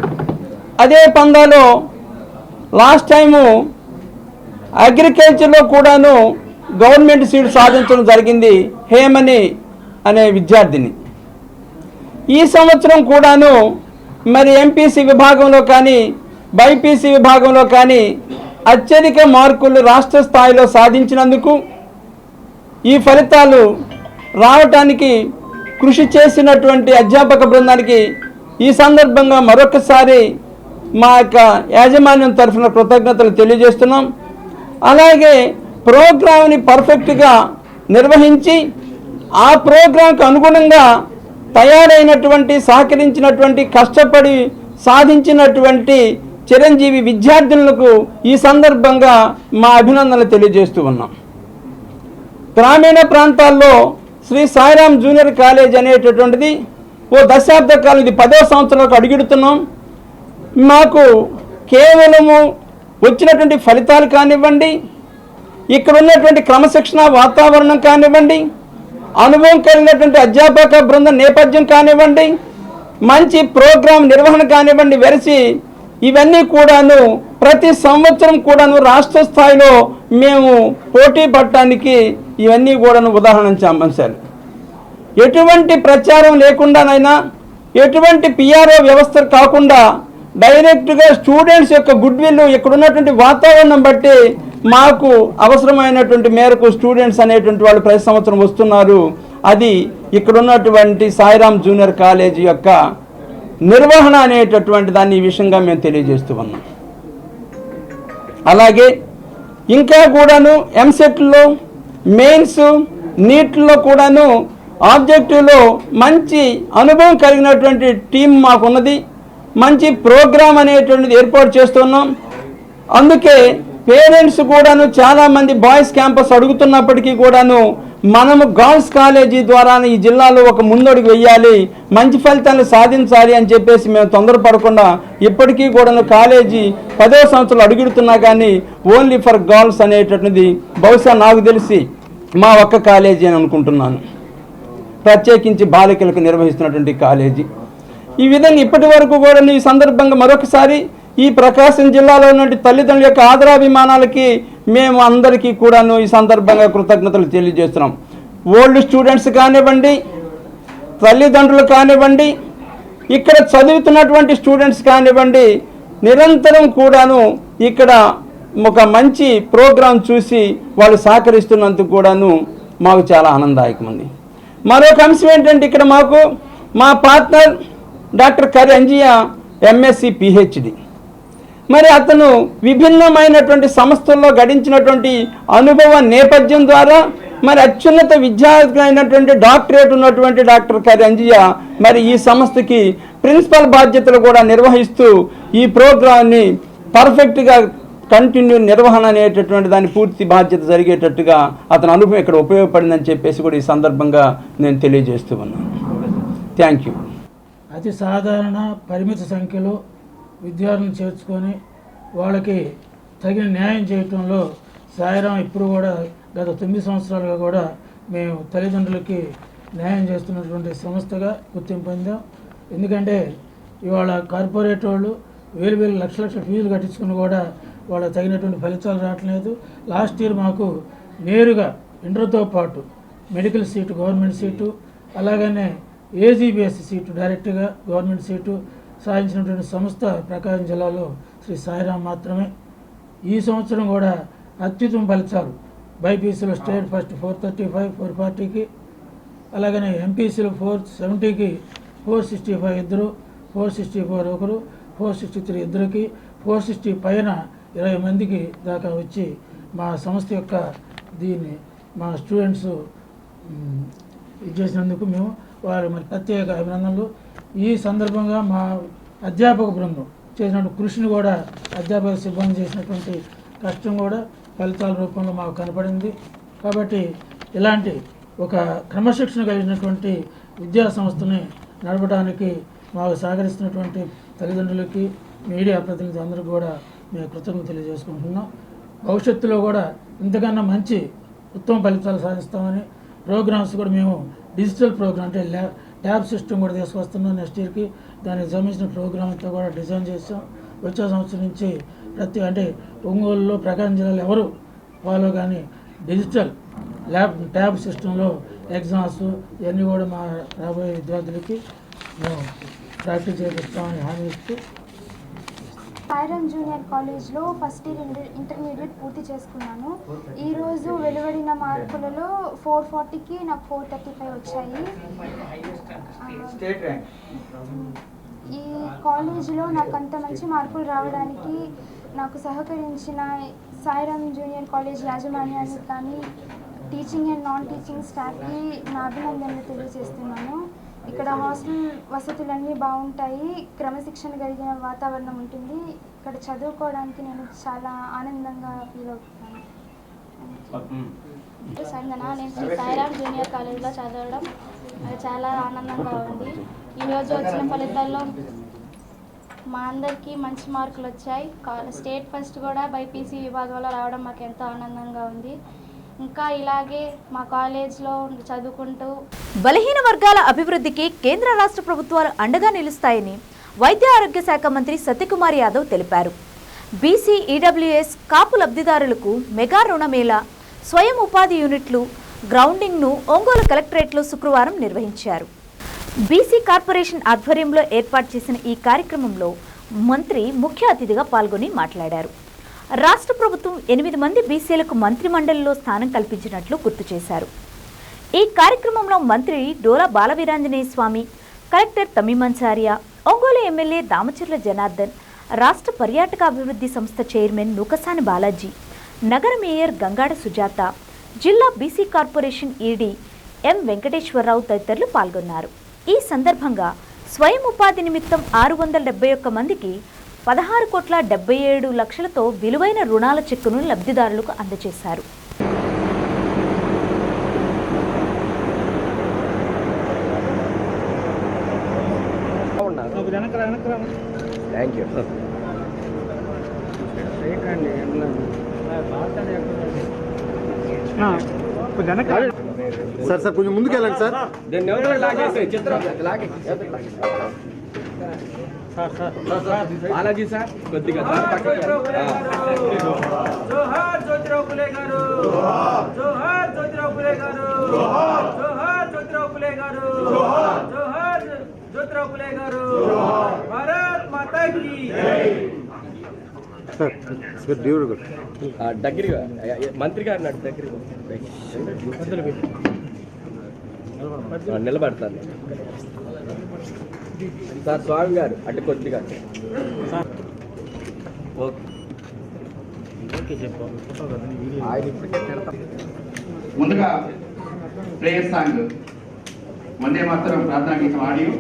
అదే పందాలో లాస్ట్ టైము అగ్రికల్చర్లో కూడాను గవర్నమెంట్ సీటు సాధించడం జరిగింది హేమని అనే విద్యార్థిని. ఈ సంవత్సరం కూడాను మరి ఎంపీసీ విభాగంలో కానీ బైపీసీ విభాగంలో కానీ అత్యధిక మార్కులు రాష్ట్ర స్థాయిలో సాధించినందుకు ఈ ఫలితాలు రావటానికి కృషి చేసినటువంటి అధ్యాపక బృందానికి ఈ సందర్భంగా మరొకసారి మా యొక్క యాజమాన్యం తరఫున కృతజ్ఞతలు తెలియజేస్తున్నాం. అలాగే ప్రోగ్రామ్ని పర్ఫెక్ట్గా నిర్వహించి ఆ ప్రోగ్రాంకు అనుగుణంగా తయారైనటువంటి సహకరించినటువంటి కష్టపడి సాధించినటువంటి చిరంజీవి విద్యార్థులకు ఈ సందర్భంగా మా అభినందనలు తెలియజేస్తూ ఉన్నాం. గ్రామీణ ప్రాంతాల్లో శ్రీ సాయిరాం జూనియర్ కాలేజ్ అనేటటువంటిది ఓ దశాబ్ద కాలం, ఇది 10వ సంవత్సరంలోకి అడుగుడుతున్నాం. మాకు కేవలము వచ్చినటువంటి ఫలితాలు కానివ్వండి, ఇక్కడ ఉన్నటువంటి క్రమశిక్షణ వాతావరణం కానివ్వండి, అనుభవం కలిగినటువంటి అధ్యాపక బృందం నేపథ్యం కానివ్వండి, మంచి ప్రోగ్రాం నిర్వహణ కానివ్వండి, వెరసి ఇవన్నీ కూడాను ప్రతి సంవత్సరం కూడాను రాష్ట్ర స్థాయిలో మేము పోటీ పడటానికి ఇవన్నీ కూడాను ఉదాహరణ అంశాలు. ఎటువంటి ప్రచారం లేకుండానైనా, ఎటువంటి పిఆర్ఓ వ్యవస్థ కాకుండా డైరెక్ట్గా స్టూడెంట్స్ యొక్క గుడ్ విల్, ఇక్కడ ఉన్నటువంటి వాతావరణం బట్టి మాకు అవసరమైనటువంటి మేరకు స్టూడెంట్స్ అనేటువంటి వాళ్ళు ప్రతి సంవత్సరం వస్తున్నారు. అది ఇక్కడ ఉన్నటువంటి సాయిరాం జూనియర్ కాలేజ్ యొక్క నిర్వహణ అనేటటువంటి దాన్ని ఈ విషయంగా మేము తెలియజేస్తూ ఉన్నాం. అలాగే ఇంకా కూడాను ఎంసెట్లో, మెయిన్స్, నీట్లో కూడాను ఆబ్జెక్టివ్లో మంచి అనుభవం కలిగినటువంటి టీం మాకున్నది. మంచి ప్రోగ్రాం అనేటువంటిది ఏర్పాటు చేస్తున్నాం. అందుకే పేరెంట్స్ కూడాను చాలామంది బాయ్స్ క్యాంపస్ అడుగుతున్నప్పటికీ కూడాను మనము గర్ల్స్ కాలేజీ ద్వారా ఈ జిల్లాలో ఒక ముందడుగు వెయ్యాలి, మంచి ఫలితాలను సాధించాలి అని చెప్పేసి మేము తొందరపడకుండా ఇప్పటికీ కూడాను కాలేజీ 10వ సంవత్సరాలు అడుగుడుతున్నా కానీ ఓన్లీ ఫర్ గర్ల్స్ అనేటటువంటిది బహుశా నాకు తెలిసి మా ఒక్క కాలేజీ అని అనుకుంటున్నాను, ప్రత్యేకించి బాలికలకు నిర్వహిస్తున్నటువంటి కాలేజీ. ఈ విధంగా ఇప్పటి వరకు కూడా ఈ సందర్భంగా మరొకసారి ఈ ప్రకాశం జిల్లాలో ఉన్న తల్లిదండ్రుల యొక్క ఆదరాభిమానాలకి మేము అందరికీ కూడాను ఈ సందర్భంగా కృతజ్ఞతలు తెలియజేస్తున్నాం. ఓల్డ్ స్టూడెంట్స్ కానివ్వండి, తల్లిదండ్రులు కానివ్వండి, ఇక్కడ చదువుతున్నటువంటి స్టూడెంట్స్ కానివ్వండి, నిరంతరం కూడాను ఇక్కడ ఒక మంచి ప్రోగ్రాం చూసి వాళ్ళు సహకరిస్తున్నందుకు కూడాను మాకు చాలా ఆనందదాయకమంది. మరొక అంశం ఏంటంటే ఇక్కడ మాకు మా పార్ట్నర్ డాక్టర్ కరి అంజియ ఎంఎస్సి పిహెచ్డి, మరి అతను విభిన్నమైనటువంటి సంస్థల్లో గడించినటువంటి అనుభవ నేపథ్యం ద్వారా మరి అత్యున్నత విద్యార్థి అయినటువంటి డాక్టరేట్ ఉన్నటువంటి డాక్టర్ కరి అంజియ మరి ఈ సంస్థకి ప్రిన్సిపల్ బాధ్యతలు కూడా నిర్వహిస్తూ ఈ ప్రోగ్రామ్ని పర్ఫెక్ట్గా కంటిన్యూ నిర్వహణ అనేటటువంటి దాని పూర్తి బాధ్యత జరిగేటట్టుగా అతని అనుభవం ఇక్కడ ఉపయోగపడిందని చెప్పేసి కూడా ఈ సందర్భంగా నేను తెలియజేస్తూ ఉన్నాను. Thank you. అతి సాధారణ పరిమిత సంఖ్యలో విద్యార్థులను చేర్చుకొని వాళ్ళకి తగిన న్యాయం చేయటంలో సాయిరాం ఇప్పుడు కూడా గత 9 సంవత్సరాలుగా కూడా మేము తల్లిదండ్రులకి న్యాయం చేస్తున్నటువంటి సంస్థగా గుర్తింపు పొందాం. ఎందుకంటే ఇవాళ కార్పొరేట్ వాళ్ళు వేలు లక్షల ఫీజులు కట్టించుకుని కూడా వాళ్ళ తగినటువంటి ఫలితాలు రావట్లేదు. లాస్ట్ ఇయర్ మాకు నేరుగా ఇంటర్తో పాటు మెడికల్ సీటు, గవర్నమెంట్ సీటు, అలాగనే ఏజీబీఎస్సీ సీటు డైరెక్ట్గా గవర్నమెంట్ సీటు సాధించినటువంటి సంస్థ ప్రకాశం జిల్లాలో శ్రీ సాయిరాం మాత్రమే. ఈ సంవత్సరం కూడా అత్యుత్తమ ఫలితాలు బైపీసీలో స్టేట్ ఫస్ట్ 435, 440కి, అలాగనే ఎంపీసీలో 470కి 465 ఇద్దరు, 464 ఒకరు, 463 ఇద్దరికి, 460 పైన 20 మందికి దాకా వచ్చి మా సంస్థ యొక్క దీన్ని మా స్టూడెంట్స్ ఇది చేసినందుకు మేము వారి మరి ప్రత్యేక అభినందనలు. ఈ సందర్భంగా మా అధ్యాపక బృందం చేసినటువంటి కృషిని కూడా, అధ్యాపక సిబ్బంది చేసినటువంటి కష్టం కూడా ఫలితాల రూపంలో మాకు కనపడింది. కాబట్టి ఇలాంటి ఒక క్రమశిక్షణ కలిగినటువంటి విద్యా సంస్థని నడపడానికి మాకు సహకరిస్తున్నటువంటి తల్లిదండ్రులకి, మీడియా ప్రతినిధులందరికీ కూడా మేము కృతజ్ఞతలు తెలియజేసుకుంటున్నాం. భవిష్యత్తులో కూడా ఇంతకన్నా మంచి ఉత్తమ ఫలితాలు సాధిస్తామని, ప్రోగ్రామ్స్ కూడా మేము డిజిటల్ ప్రోగ్రామ్ అంటే ట్యాబ్ సిస్టమ్ కూడా తీసుకొస్తున్నాం నెక్స్ట్ ఇయర్కి. దానికి సంబంధించిన ప్రోగ్రామ్ అంతా కూడా డిజైన్ చేసాం. వచ్చే సంవత్సరం నుంచి అంటే ఒంగోలులో, ప్రకాశం జిల్లాలో ఎవరు ఫాలో కానీ డిజిటల్ ట్యాబ్ సిస్టంలో ఎగ్జామ్స్ ఇవన్నీ కూడా మా రాబోయే విద్యార్థులకి మేము ప్రాక్టీస్ చేపిస్తామని హామీ ఇస్తూ సాయిరాం జూనియర్ కాలేజ్లో ఫస్ట్ ఇయర్ ఇంటర్మీడియట్ పూర్తి చేసుకున్నాను. ఈరోజు వెలువడిన మార్కులలో 440కి నాకు 435 వచ్చాయి. ఈ కాలేజీలో నాకు అంత మంచి మార్కులు రావడానికి నాకు సహకరించిన సాయిరామ్ జూనియర్ కాలేజ్ యాజమాన్యానికి కానీ టీచింగ్ అండ్ నాన్ టీచింగ్ స్టాఫ్కి నా అభినందనలు తెలియజేస్తున్నాను. ఇక్కడ హాస్టల్ వసతులన్నీ బాగుంటాయి, క్రమశిక్షణ కలిగిన వాతావరణం ఉంటుంది. ఇక్కడ చదువుకోవడానికి నేను చాలా ఆనందంగా ఫీల్ అవుతున్నాను. సంజన, నేను శ్రీ సాయిరామ్ జూనియర్ కాలేజ్లో చదవడం అది చాలా ఆనందంగా ఉంది. ఈరోజు వచ్చిన ఫలితాల్లో మా అందరికీ మంచి మార్కులు వచ్చాయి. స్టేట్ ఫస్ట్ కూడా బైపీసీ విభాగంలో రావడం మాకు ఎంతో ఆనందంగా ఉంది. ఇంకా ఇలాగే మా కాలేజ్లో చదువుకుంటూ బలహీన వర్గాల అభివృద్ధికి కేంద్ర రాష్ట్ర ప్రభుత్వాలు అండగా నిలుస్తాయని వైద్య ఆరోగ్య శాఖ మంత్రి సత్యకుమార్ యాదవ్ తెలిపారు. బీసీ, ఈడబ్ల్యూఎస్, కాపు లబ్ధిదారులకు మెగా రుణమేళా, స్వయం ఉపాధి యూనిట్లు గ్రౌండింగ్ను ఒంగోలు కలెక్టరేట్లో శుక్రవారం నిర్వహించారు. బీసీ కార్పొరేషన్ ఆధ్వర్యంలో ఏర్పాటు చేసిన ఈ కార్యక్రమంలో మంత్రి ముఖ్య అతిథిగా పాల్గొని మాట్లాడారు. రాష్ట్ర ప్రభుత్వం 8 మంది బీసీలకు మంత్రిమండలిలో స్థానం కల్పించినట్లు గుర్తు చేశారు. ఈ కార్యక్రమంలో మంత్రి డోలా బాలవీరాంజనేయ స్వామి, కలెక్టర్ తమీమన్సారియా, ఒంగోలు ఎమ్మెల్యే దామచర్ల జనార్దన్, రాష్ట్ర పర్యాటక అభివృద్ధి సంస్థ చైర్మన్ నూకసాని బాలాజీ, నగర మేయర్ గంగాడ సుజాత, జిల్లా బీసీ కార్పొరేషన్ ఈడీ ఎం వెంకటేశ్వరరావు తదితరులు పాల్గొన్నారు. ఈ సందర్భంగా స్వయం ఉపాధి నిమిత్తం 671 మందికి 16,77,00,000తో విలువైన రుణాల చెక్కును లబ్ధిదారులకు అందజేశారు. సార్ సార్ కొంచెం ముందుకు వెళ్ళండి సార్. బాలాజీ సార్ కొద్దిగా జోహార్ జ్యోతిరావు ఫులే గారు, జోహార్ జ్యోతిరావు ఫులే గారు, జోహార్ జ్యోతిరావు ఫులే గారు, జోహార్ జ్యోతిరావు ఫులే గారు, భారత్ మాతా కీ సార్. దగ్గరగా మంత్రి గారు నాడు దగ్గరగా నిలబడతాను సార్. స్వామి గారు అటు కొద్దిగా ముందుగా ప్లేయర్ సాంగ్ వందే మాతరం ప్రార్థనా గీతం ఆడియో.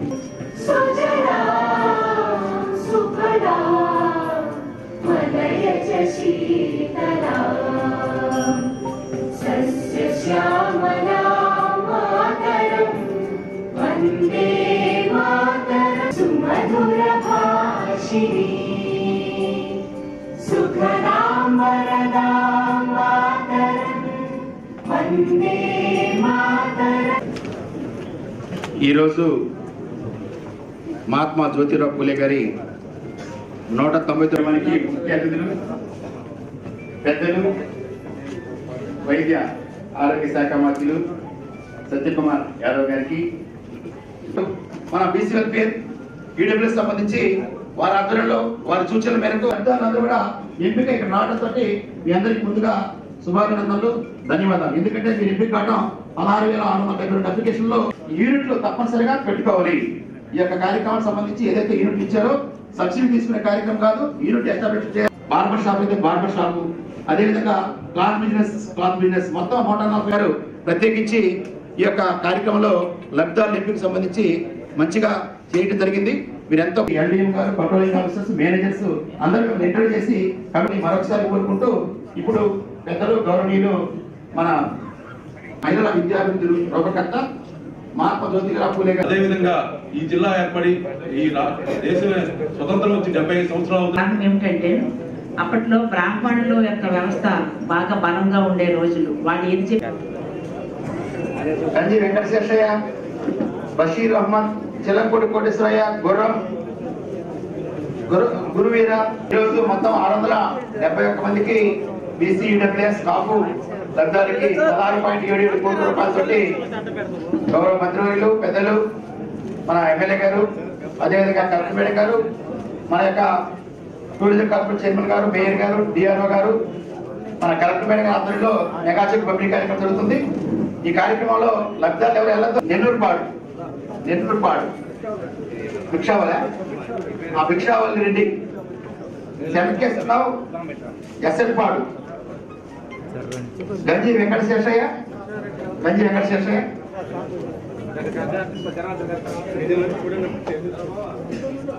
ఈరోజు మహాత్మా జ్యోతిరావు ఫులే గారి 199 ముఖ్య అతిథులు, పెద్దలు, వైద్య ఆరోగ్య శాఖ మంత్రులు సత్యకుమార్ యాదవ్ గారికి, మన బీసీ వెల్ఫేర్ ఈడబ్ల్యూఎస్ సంబంధించి వారి ఆధ్వర్యంలో వారి సూచనల మేరకు అందరూ కూడా ఎంపిక ఇక్కడ రావడంతో మీ అందరికి ముందుగా శుభాభినందనలు, ధన్యవాదాలు. ఎందుకంటే మీరు ఎంపిక కావడం 16,672 అప్లికేషన్లో యూనిట్లు తప్పనిసరిగా పెట్టుకోవాలి. ఈ యొక్క కార్యక్రమానికి సంబంధించి ఏదైతే యూనిట్లు ఇచ్చారో సబ్సిడీ తీసుకునే కార్యక్రమం కాదు, యూనిట్ ఎస్టాబ్లిష్ చేయాలి. బార్బర్ షాప్ అయితే బార్బర్ షాప్, అదేవిధంగా క్లాత్ బిజినెస్ మొత్తం 140 గారు ప్రత్యేకించి ఈ యొక్క కార్యక్రమంలో లబ్ధిదారుల ఎంపికకు సంబంధించి మంచిగా చేయడం జరిగింది. మీరెంతో ఎల్డీఎం గారు, కంట్రోలింగ్ ఆఫీసర్స్, మేనేజర్స్ అందరూ ఇంటర్వ్యూ చేసి కాబట్టి మరొకసారి కోరుకుంటూ ఇప్పుడు పెద్దలు గౌరవనీయులు మన మహిళల విద్యాభివృద్ధి రూపకర్త మహాత్మా జ్యోతిరావు ఫులే గారు. అదేవిధంగా ఈ జిల్లా ఏర్పడి ఈ దేశం స్వతంత్రం వచ్చి 75 సంవత్సరాలు ఏమిటంటే అప్పట్లో బ్రాహ్మణుల యొక్క వ్యవస్థ బాగా బలంగా ఉండే రోజులు. వాళ్ళు ఏది చెప్పారు? రంజీ వెంకటశేషయ్య, బషీర్ అహ్మద్, చిలంకోటి కోటేశ్వరయ్య, గురువీర. ఈరోజు మొత్తం 671 మందికి బీసీ ఈడబ్ల్యూఎస్ కాపు లబ్ధానికి 16.77 కోట్ల రూపాయలతో గౌరవ మంత్రివర్యులు, పెద్దలు, మన ఎమ్మెల్యే గారు, అదేవిధంగా కలెక్టర్ మేడం గారు, మన యొక్క టూరిజం కార్పొరేషన్ చైర్మన్ గారు, మేయర్ గారు, డిఆర్ఓ గారు, మన కలెక్టర్ మేడం గారి ఆధ్వర్యంలో మెగా చెక్ పంపిణీ కార్యక్రమం జరుగుతుంది. ఈ కార్యక్రమంలో లబ్ధాలు ఎవరు వెళ్ళదు. నెల్లూరుపాడు భిక్షావళి, ఆ భిక్షావళి రెడ్డి శంకేశ్వరరావు ఎస్ఎల్పాడు, గంజి వెంకటశేషయ్య,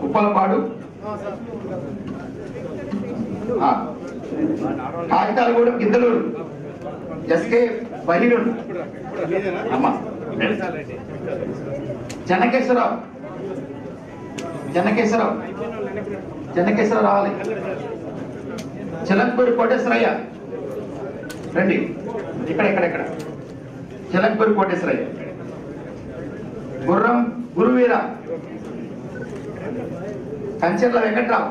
ఉప్పలపాడు, కాగితాలగూడెం గిద్దలూరు, ఎస్కే బహిరుడు, చెన్నకేశ్వరరావు రావాలి, చిలంకూరి కోటేశ్వరయ్య రండి, ఇక్కడ చిలంకూరి కోటేశ్వరయ్య, గుర్రం గురువీర, కంచెర్ల వెంకట్రావు,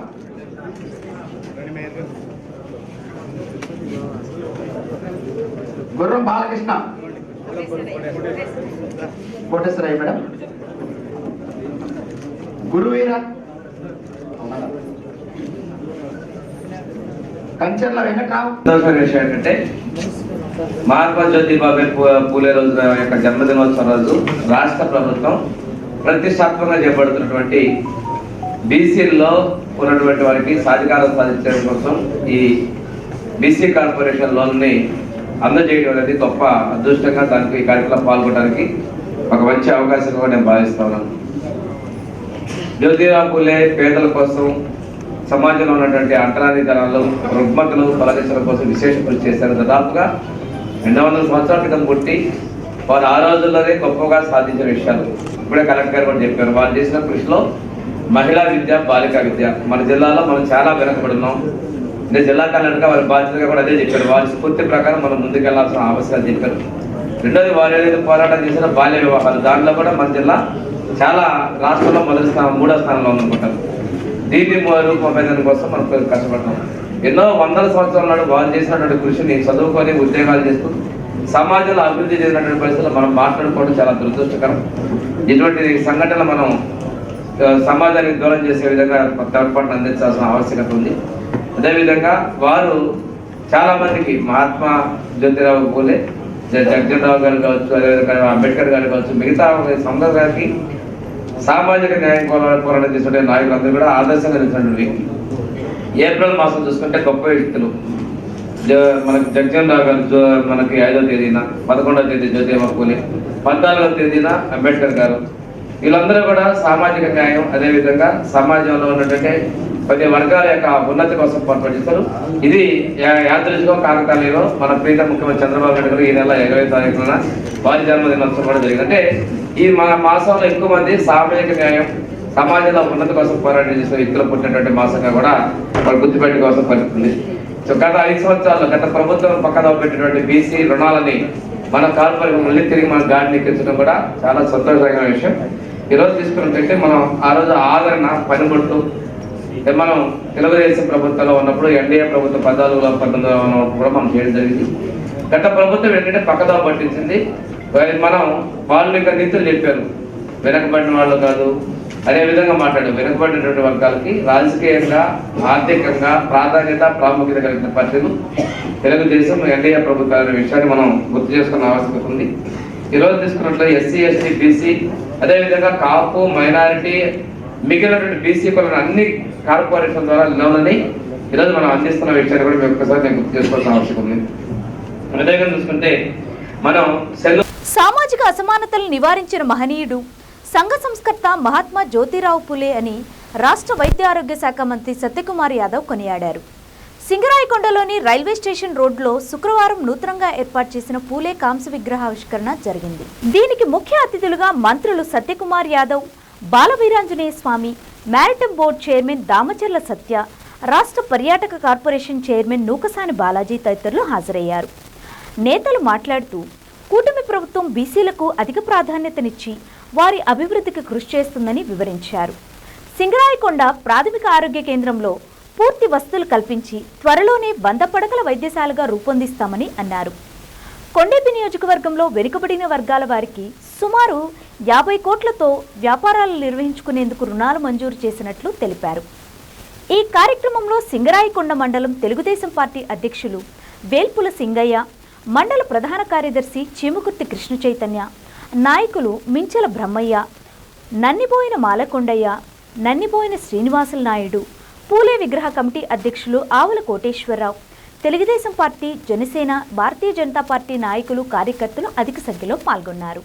గుర్రం బాలకృష్ణ, కోటేశ్వరయ్య మేడం, గురువీర, కంచెర్ల వెంకట్రావు. విషయం ఏంటంటే మహాత్మా జ్యోతిబాబు పూలే రోజు యొక్క జన్మదినోత్సవం రోజు రాష్ట్ర ప్రభుత్వం ప్రతిష్టాత్మకంగా చేపడుతున్నటువంటి బీసీల్లో ఉన్నటువంటి వారికి సాధికారం సాధించడం కోసం ఈ బీసీ కార్పొరేషన్ లోన్ని అందజేయడం అనేది గొప్ప అదృష్టంగా దానికి ఈ కార్యక్రమంలో పాల్గొనడానికి ఒక మంచి అవకాశంగా నేను భావిస్తా ఉన్నాను. జ్యోతిరావు పూలే పేదల కోసం, సమాజంలో ఉన్నటువంటి అంటరాని జనాలు, రుగ్మతలు తొలగించడం కోసం విశేష కృషి చేశారు. దాదాపుగా 200 సంవత్సరాల క్రితం పుట్టి వారు ఆ రోజుల్లోనే గొప్పగా సాధించిన విషయాలు ఇప్పుడే కలెక్టర్ గారు కూడా చెప్పారు. వారు చేసిన కృషిలో మహిళా విద్య, బాలికా విద్య మన జిల్లాలో మనం చాలా వెనకబడి ఉన్నాం. అంటే జిల్లా కలెక్టర్గా వారి బాధ్యతగా కూడా అదే చెప్పారు. వారి స్ఫూర్తి ప్రకారం మనం ముందుకెళ్లాల్సిన ఆవశ్యకత చెప్పారు. రెండోది వారు ఏదైతే పోరాటం చేసిన బాల్య వివాహాలు, దాంట్లో కూడా మన జిల్లా చాలా రాష్ట్రంలో మొదటి స్థానం, 3వ స్థానంలో ఉందనుకుంటారు. దీన్ని రూపొందించడం కోసం మనం కష్టపడతాం. ఎన్నో వందల సంవత్సరాల నాడు వారు చేసినటువంటి కృషిని చదువుకొని ఉద్యోగాలు చేస్తూ సమాజంలో అభివృద్ధి చేసినటువంటి పరిస్థితుల్లో మనం మాట్లాడుకోవడం చాలా దురదృష్టకరం. ఇటువంటి సంఘటనలు మనం సమాజానికి దూరం చేసే విధంగా తోడ్పాటును అందించాల్సిన ఆవశ్యకత ఉంది. అదేవిధంగా వారు చాలా మందికి మహాత్మా జ్యోతిరావు పూలే, జగజ్జనరావు గారు కావచ్చు, అదేవిధంగా అంబేద్కర్ గారు కావచ్చు, మిగతా సందర్ గారికి సామాజిక న్యాయం పోరాటం చేసే నాయకులందరూ కూడా ఆదర్శంగా నిలిచినటువంటి వ్యక్తి. ఏప్రిల్ మాసం చూసుకుంటే గొప్ప వ్యక్తులు మనకి జగజ్జనరావు గారు మనకి 5వ తేదీన, 11వ తేదీ జ్యోతిరావు పూలే, 14వ తేదీన అంబేద్కర్ గారు. వీళ్ళందరూ కూడా సామాజిక న్యాయం, అదేవిధంగా సమాజంలో ఉన్నటువంటి ప్రతి వర్గాల యొక్క ఉన్నతి కోసం పోరాటం చేస్తారు. ఇది యాదృచ్ఛికం కాకతాళీయంలో మన ప్రీత ముఖ్యమంత్రి చంద్రబాబు నాయుడు గారు ఈ నెల 20వ తారీఖున వారి జన్మదినోత్సవం కూడా జరిగింది. అంటే ఈ మాసంలో ఎక్కువ మంది సామాజిక న్యాయం, సమాజంలో ఉన్నతి కోసం పోరాటం చేసే వ్యక్తులు పుట్టినటువంటి మాసంగా కూడా వాళ్ళు గుర్తుపెట్టి కోసం పలుకుతుంది. సో గత 5 సంవత్సరాల్లో గత ప్రభుత్వం పక్కన పెట్టినటువంటి బీసీ రుణాలని మన కార్పొరేషన్ మళ్ళీ తిరిగి మన గాడిని ఎక్కించడం కూడా చాలా సంతోషకరమైన విషయం. ఈరోజు తీసుకున్నట్టయితే మనం ఆ రోజు ఆదరణ, పనిముట్లు మనం తెలుగుదేశం ప్రభుత్వంలో ఉన్నప్పుడు, ఎన్డీఏ ప్రభుత్వం 14లో 19లో ఉన్నప్పుడు కూడా మనం చేయడం జరిగింది. గత ప్రభుత్వం ఏంటంటే పక్కదో పట్టించింది. మనం వాళ్ళు ఇంకా నీతులు చెప్పారు, వెనకబడిన వాళ్ళు కాదు, అదేవిధంగా మాట్లాడారు. వెనకబడినటువంటి వర్గాలకి రాజకీయంగా, ఆర్థికంగా ప్రాముఖ్యత కలిగిన పార్టీలు తెలుగుదేశం, ఎన్డీఏ ప్రభుత్వాలు అనే విషయాన్ని మనం గుర్తు చేసుకున్న ఆవశ్యకత ఉంది. ఈరోజు తీసుకున్నట్లు ఎస్సీ, ఎస్టీ, బీసీ, అదేవిధంగా కాపు, మైనారిటీ, మిగిలినటువంటి బీసీ కులను అన్ని కార్పొరేషన్ ద్వారా లోన్లని ఈరోజు మనం అందిస్తున్న విషయాన్ని కూడా మేము ఒక్కసారి నేను గుర్తు చేసుకోవాల్సిన ఆవశ్యకత ఉంది. అదేవిధంగా చూసుకుంటే మనం సామాజిక అసమానతలు నివారించిన మహనీయుడు, సంఘ సంస్కర్త మహాత్మా జ్యోతిరావు పూలే అని రాష్ట్ర వైద్య ఆరోగ్య శాఖ మంత్రి సత్యకుమార్ యాదవ్ కొనియాడారు. సింగరాయకొండలోని రైల్వే స్టేషన్ రోడ్లో శుక్రవారం నూతనంగా ఏర్పాటు చేసిన పూలే కాంస్య విగ్రహావిష్కరణ జరిగింది. దీనికి ముఖ్య అతిథులుగా మంత్రులు సత్యకుమార్ యాదవ్, బాలవీరాంజనేయ స్వామి, మ్యారిటైమ్ బోర్డు చైర్మన్ దామచర్ల సత్య, రాష్ట్ర పర్యాటక కార్పొరేషన్ చైర్మన్ నూకసాని బాలాజీ తదితరులు హాజరయ్యారు. నేతలు మాట్లాడుతూ కూటమి ప్రభుత్వం బీసీలకు అధిక ప్రాధాన్యతనిచ్చి వారి అభివృద్ధికి కృషి చేస్తుందని వివరించారు. సింగరాయకొండ ప్రాథమిక ఆరోగ్య కేంద్రంలో పూర్తి వసతులు కల్పించి త్వరలోనే 100 పడకల వైద్యశాలగా రూపొందిస్తామని అన్నారు. కొండేపి నియోజకవర్గంలో వెనుకబడిన వర్గాల వారికి సుమారు 50 కోట్లతో వ్యాపారాలు నిర్వహించుకునేందుకు రుణాలు మంజూరు చేసినట్లు తెలిపారు. ఈ కార్యక్రమంలో సింగరాయకొండ మండలం తెలుగుదేశం పార్టీ అధ్యక్షులు వేల్పుల సింగయ్య, మండల ప్రధాన కార్యదర్శి చీముకుర్తి కృష్ణ చైతన్య, నాయకులు మించల బ్రహ్మయ్య, నన్నిబోయిన మాలకొండయ్య, నన్నిబోయిన శ్రీనివాసుల నాయుడు, పూలే విగ్రహ కమిటీ అధ్యక్షులు ఆవుల కోటేశ్వరరావు, తెలుగుదేశం పార్టీ, జనసేన, భారతీయ జనతా పార్టీ నాయకులు, కార్యకర్తలు అధిక సంఖ్యలో పాల్గొన్నారు.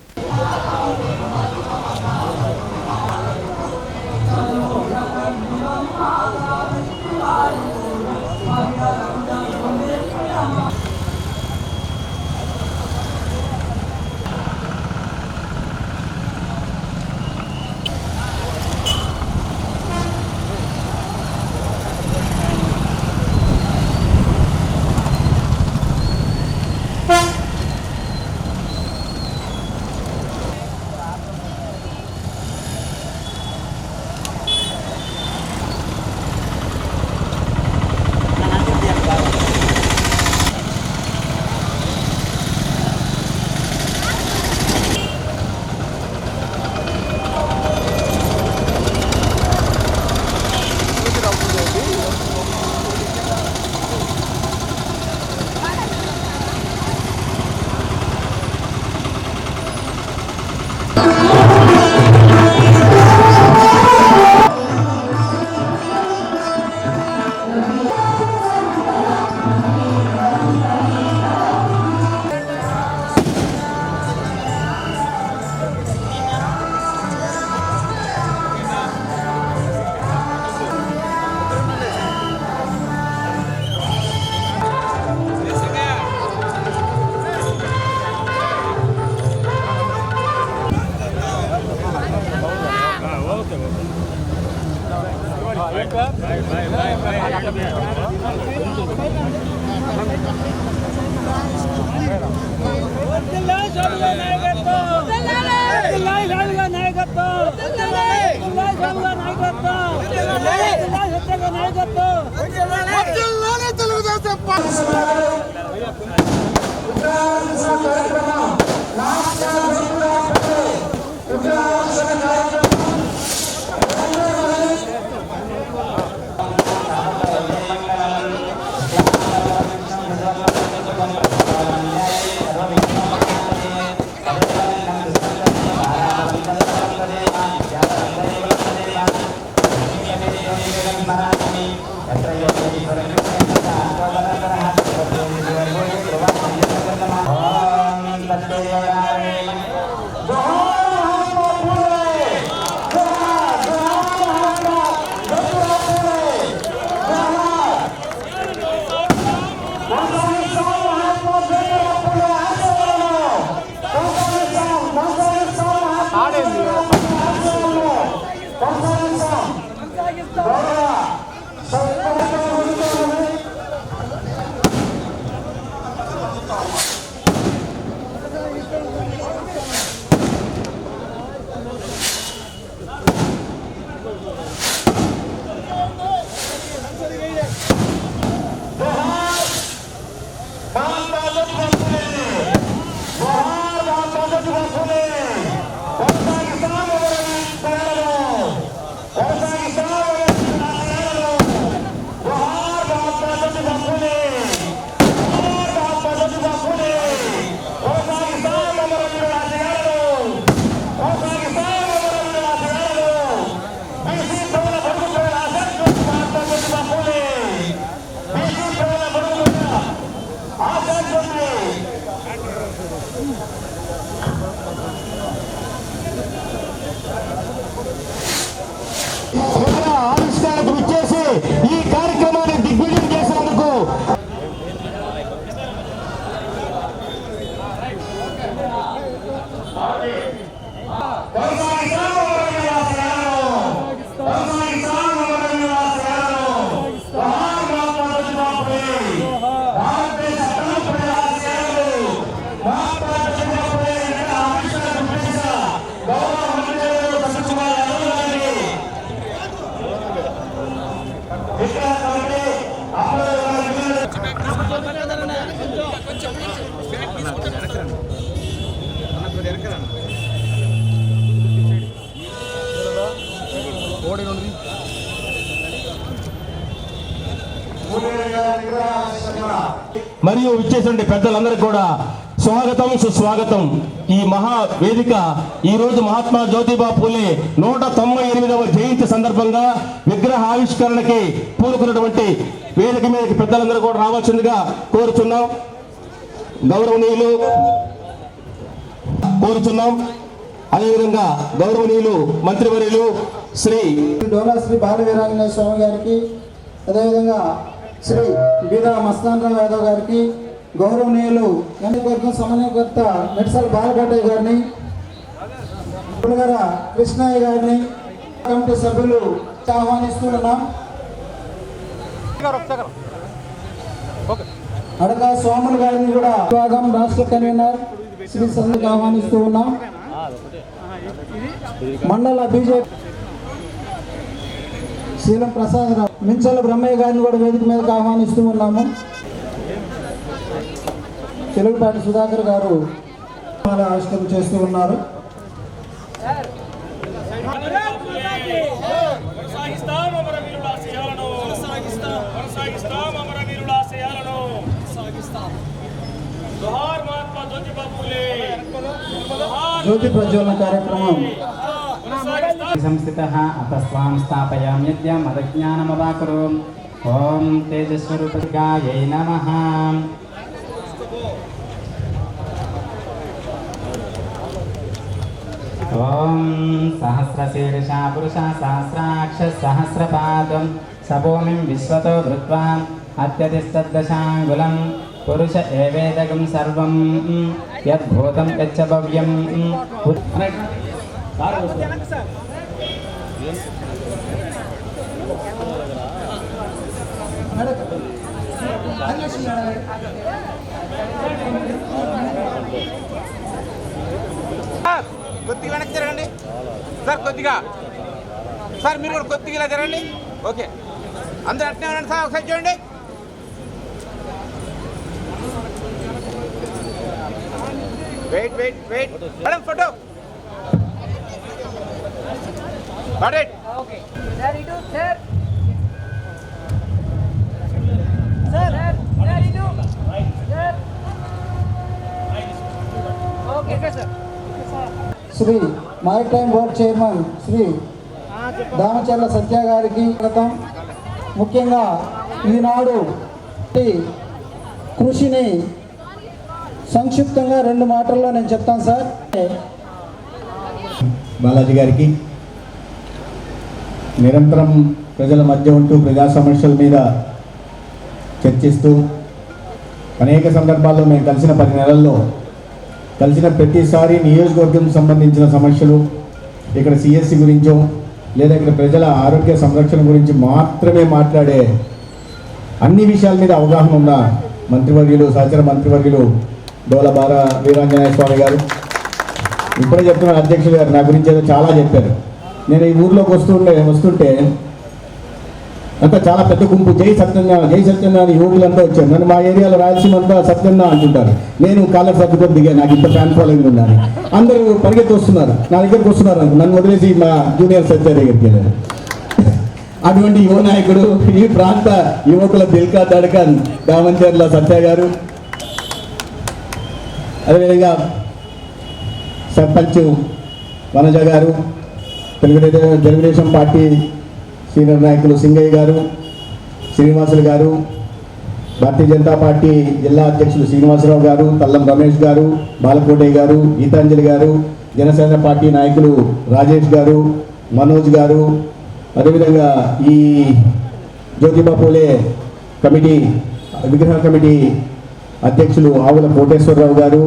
ఈ కార్యక్రమాన్ని దిగ్విజయం చేసినందుకు మరియు ఇచ్చేటువంటి పెద్దలందరికీ కూడా స్వాగతం సుస్వాగతం. ఈ మహా వేదిక ఈరోజు మహాత్మా జ్యోతిబా పూలే 198వ జయంతి సందర్భంగా విగ్రహ ఆవిష్కరణకి పూనుకున్నటువంటి వేదిక మీదకి పెద్దలందరూ కూడా రావాల్సిందిగా కోరుతున్నాం. గౌరవనీయులు కోరుతున్నాం. అదేవిధంగా గౌరవనీయులు మంత్రివర్యులు శ్రీ బాలవీరాంజనేయ స్వామి గారికి, అదేవిధంగా శ్రీ బీదా మస్తానరావు యాదవ్ గారికి, గౌరవనీయులు ఎన్నికవర్గం సమన్వయకర్త మెడ్సల్ బాలకోటయ్య గారిని, పులగర కృష్ణయ్య గారిని, కమిటీ సభ్యులు ఆహ్వానిస్తున్నాం. అడక స్వాములు గారిని కూడా విభాగం రాష్ట్ర కన్వీనర్ శ్రీ సందుకు ఆహ్వానిస్తూ ఉన్నాం. మండల బీజేపీ శీలం ప్రసాద్ రావు, మించల బ్రహ్మయ్య గారిని కూడా వేదిక మీదకి ఆహ్వానిస్తూ ఉన్నాము. తెలుగుపాటి సుధాకర్ గారు ఆవిష్కరణ చేస్తూ ఉన్నారు. జ్యోతి ప్రజ్వలన కార్యక్రమం సంస్థితః అతస్వాం స్థాపయామ్యద్యం మదజ్ఞానమవాకురు. ఓం తేజస్వరూపగాయై నమః. ఓం సహస్రశీర్షా పురుష సహస్రాక్ష సహస్రపాదం సభూమిం విశ్వతో భృత్వా అత్యతిష్టదశాంగులం పురుష ఏవేదకం సర్వం యద్భూతం యచ్చ భవ్యం. కొద్దిగా వెనక్కి జరగండి సార్, కొద్దిగా సార్ మీరు కూడా కొద్దిగా ఇలా జరగండి. ఓకే, అందరూ అట్నే ఉండండి సార్. ఒకసారి చూడండి. Wait wait wait madam, photo okay sir. ఇటు సార్ సార్ సార్ ఇటు sir. Okay sir. Shri maritime board chairman Shri Damacharla Satya గారికి స్వాగతం. ముఖ్యంగా ఈనాడు కృషిని సంక్షిప్తంగా 2 మాటల్లో నేను చెప్తాను సార్. బాలాజీ గారికి నిరంతరం ప్రజల మధ్య ఉంటూ ప్రజా సమస్యల మీద చర్చిస్తూ అనేక సందర్భాల్లో మేము కలిసిన 10 నెలల్లో కలిసిన ప్రతిసారి నియోజకవర్గం సంబంధించిన సమస్యలు, ఇక్కడ సిఎస్సి గురించో లేదా ఇక్కడ ప్రజల ఆరోగ్య సంరక్షణ గురించి మాత్రమే మాట్లాడే అన్ని విషయాల మీద అవగాహన ఉన్న మంత్రివర్యులు, సహచర మంత్రివర్యులు డోల వీరాంజనేయ స్వామి గారు. ఇప్పుడే చెప్తున్న అధ్యక్షులు గారు నా గురించి ఏదో చాలా చెప్పారు. నేను ఈ ఊర్లోకి వస్తుంటే అంతా చాలా పెద్ద గుంపు జై సత్యన్న అని యువకులంతా వచ్చారు. నన్ను మా ఏరియాలో రాయలసీమ అంతా సత్యన్న అంటుంటారు. నేను కాలర్ సర్దుకొని దిగాను, నాకు ఇంత ఫ్యాన్ ఫాలోయింగ్ ఉన్నాను. అందరూ పరిగెత్తి వస్తున్నారు, నా దగ్గరికి వస్తున్నారు. నన్ను వదిలేసి మా జూనియర్ సత్య దగ్గరికి వెళ్ళారు. అటువంటి యువ నాయకుడు, ఈ ప్రాంత యువకుల దిల్కా దడకన్ దామంచర్ల సత్య గారు, అదేవిధంగా సర్పంచ్ వనజ గారు, తెలుగుదేశం పార్టీ సీనియర్ నాయకులు సింగయ్య గారు, శ్రీనివాసులు గారు, భారతీయ జనతా పార్టీ జిల్లా అధ్యక్షులు శ్రీనివాసరావు గారు, తల్లం రమేష్ గారు, బాలకోటయ్య గారు, గీతాంజలి గారు, జనసేన పార్టీ నాయకులు రాజేష్ గారు, మనోజ్ గారు, అదేవిధంగా ఈ జ్యోతిబా పూలే కమిటీ విగ్రహ కమిటీ అధ్యక్షులు ఆవుల కోటేశ్వరరావు గారు,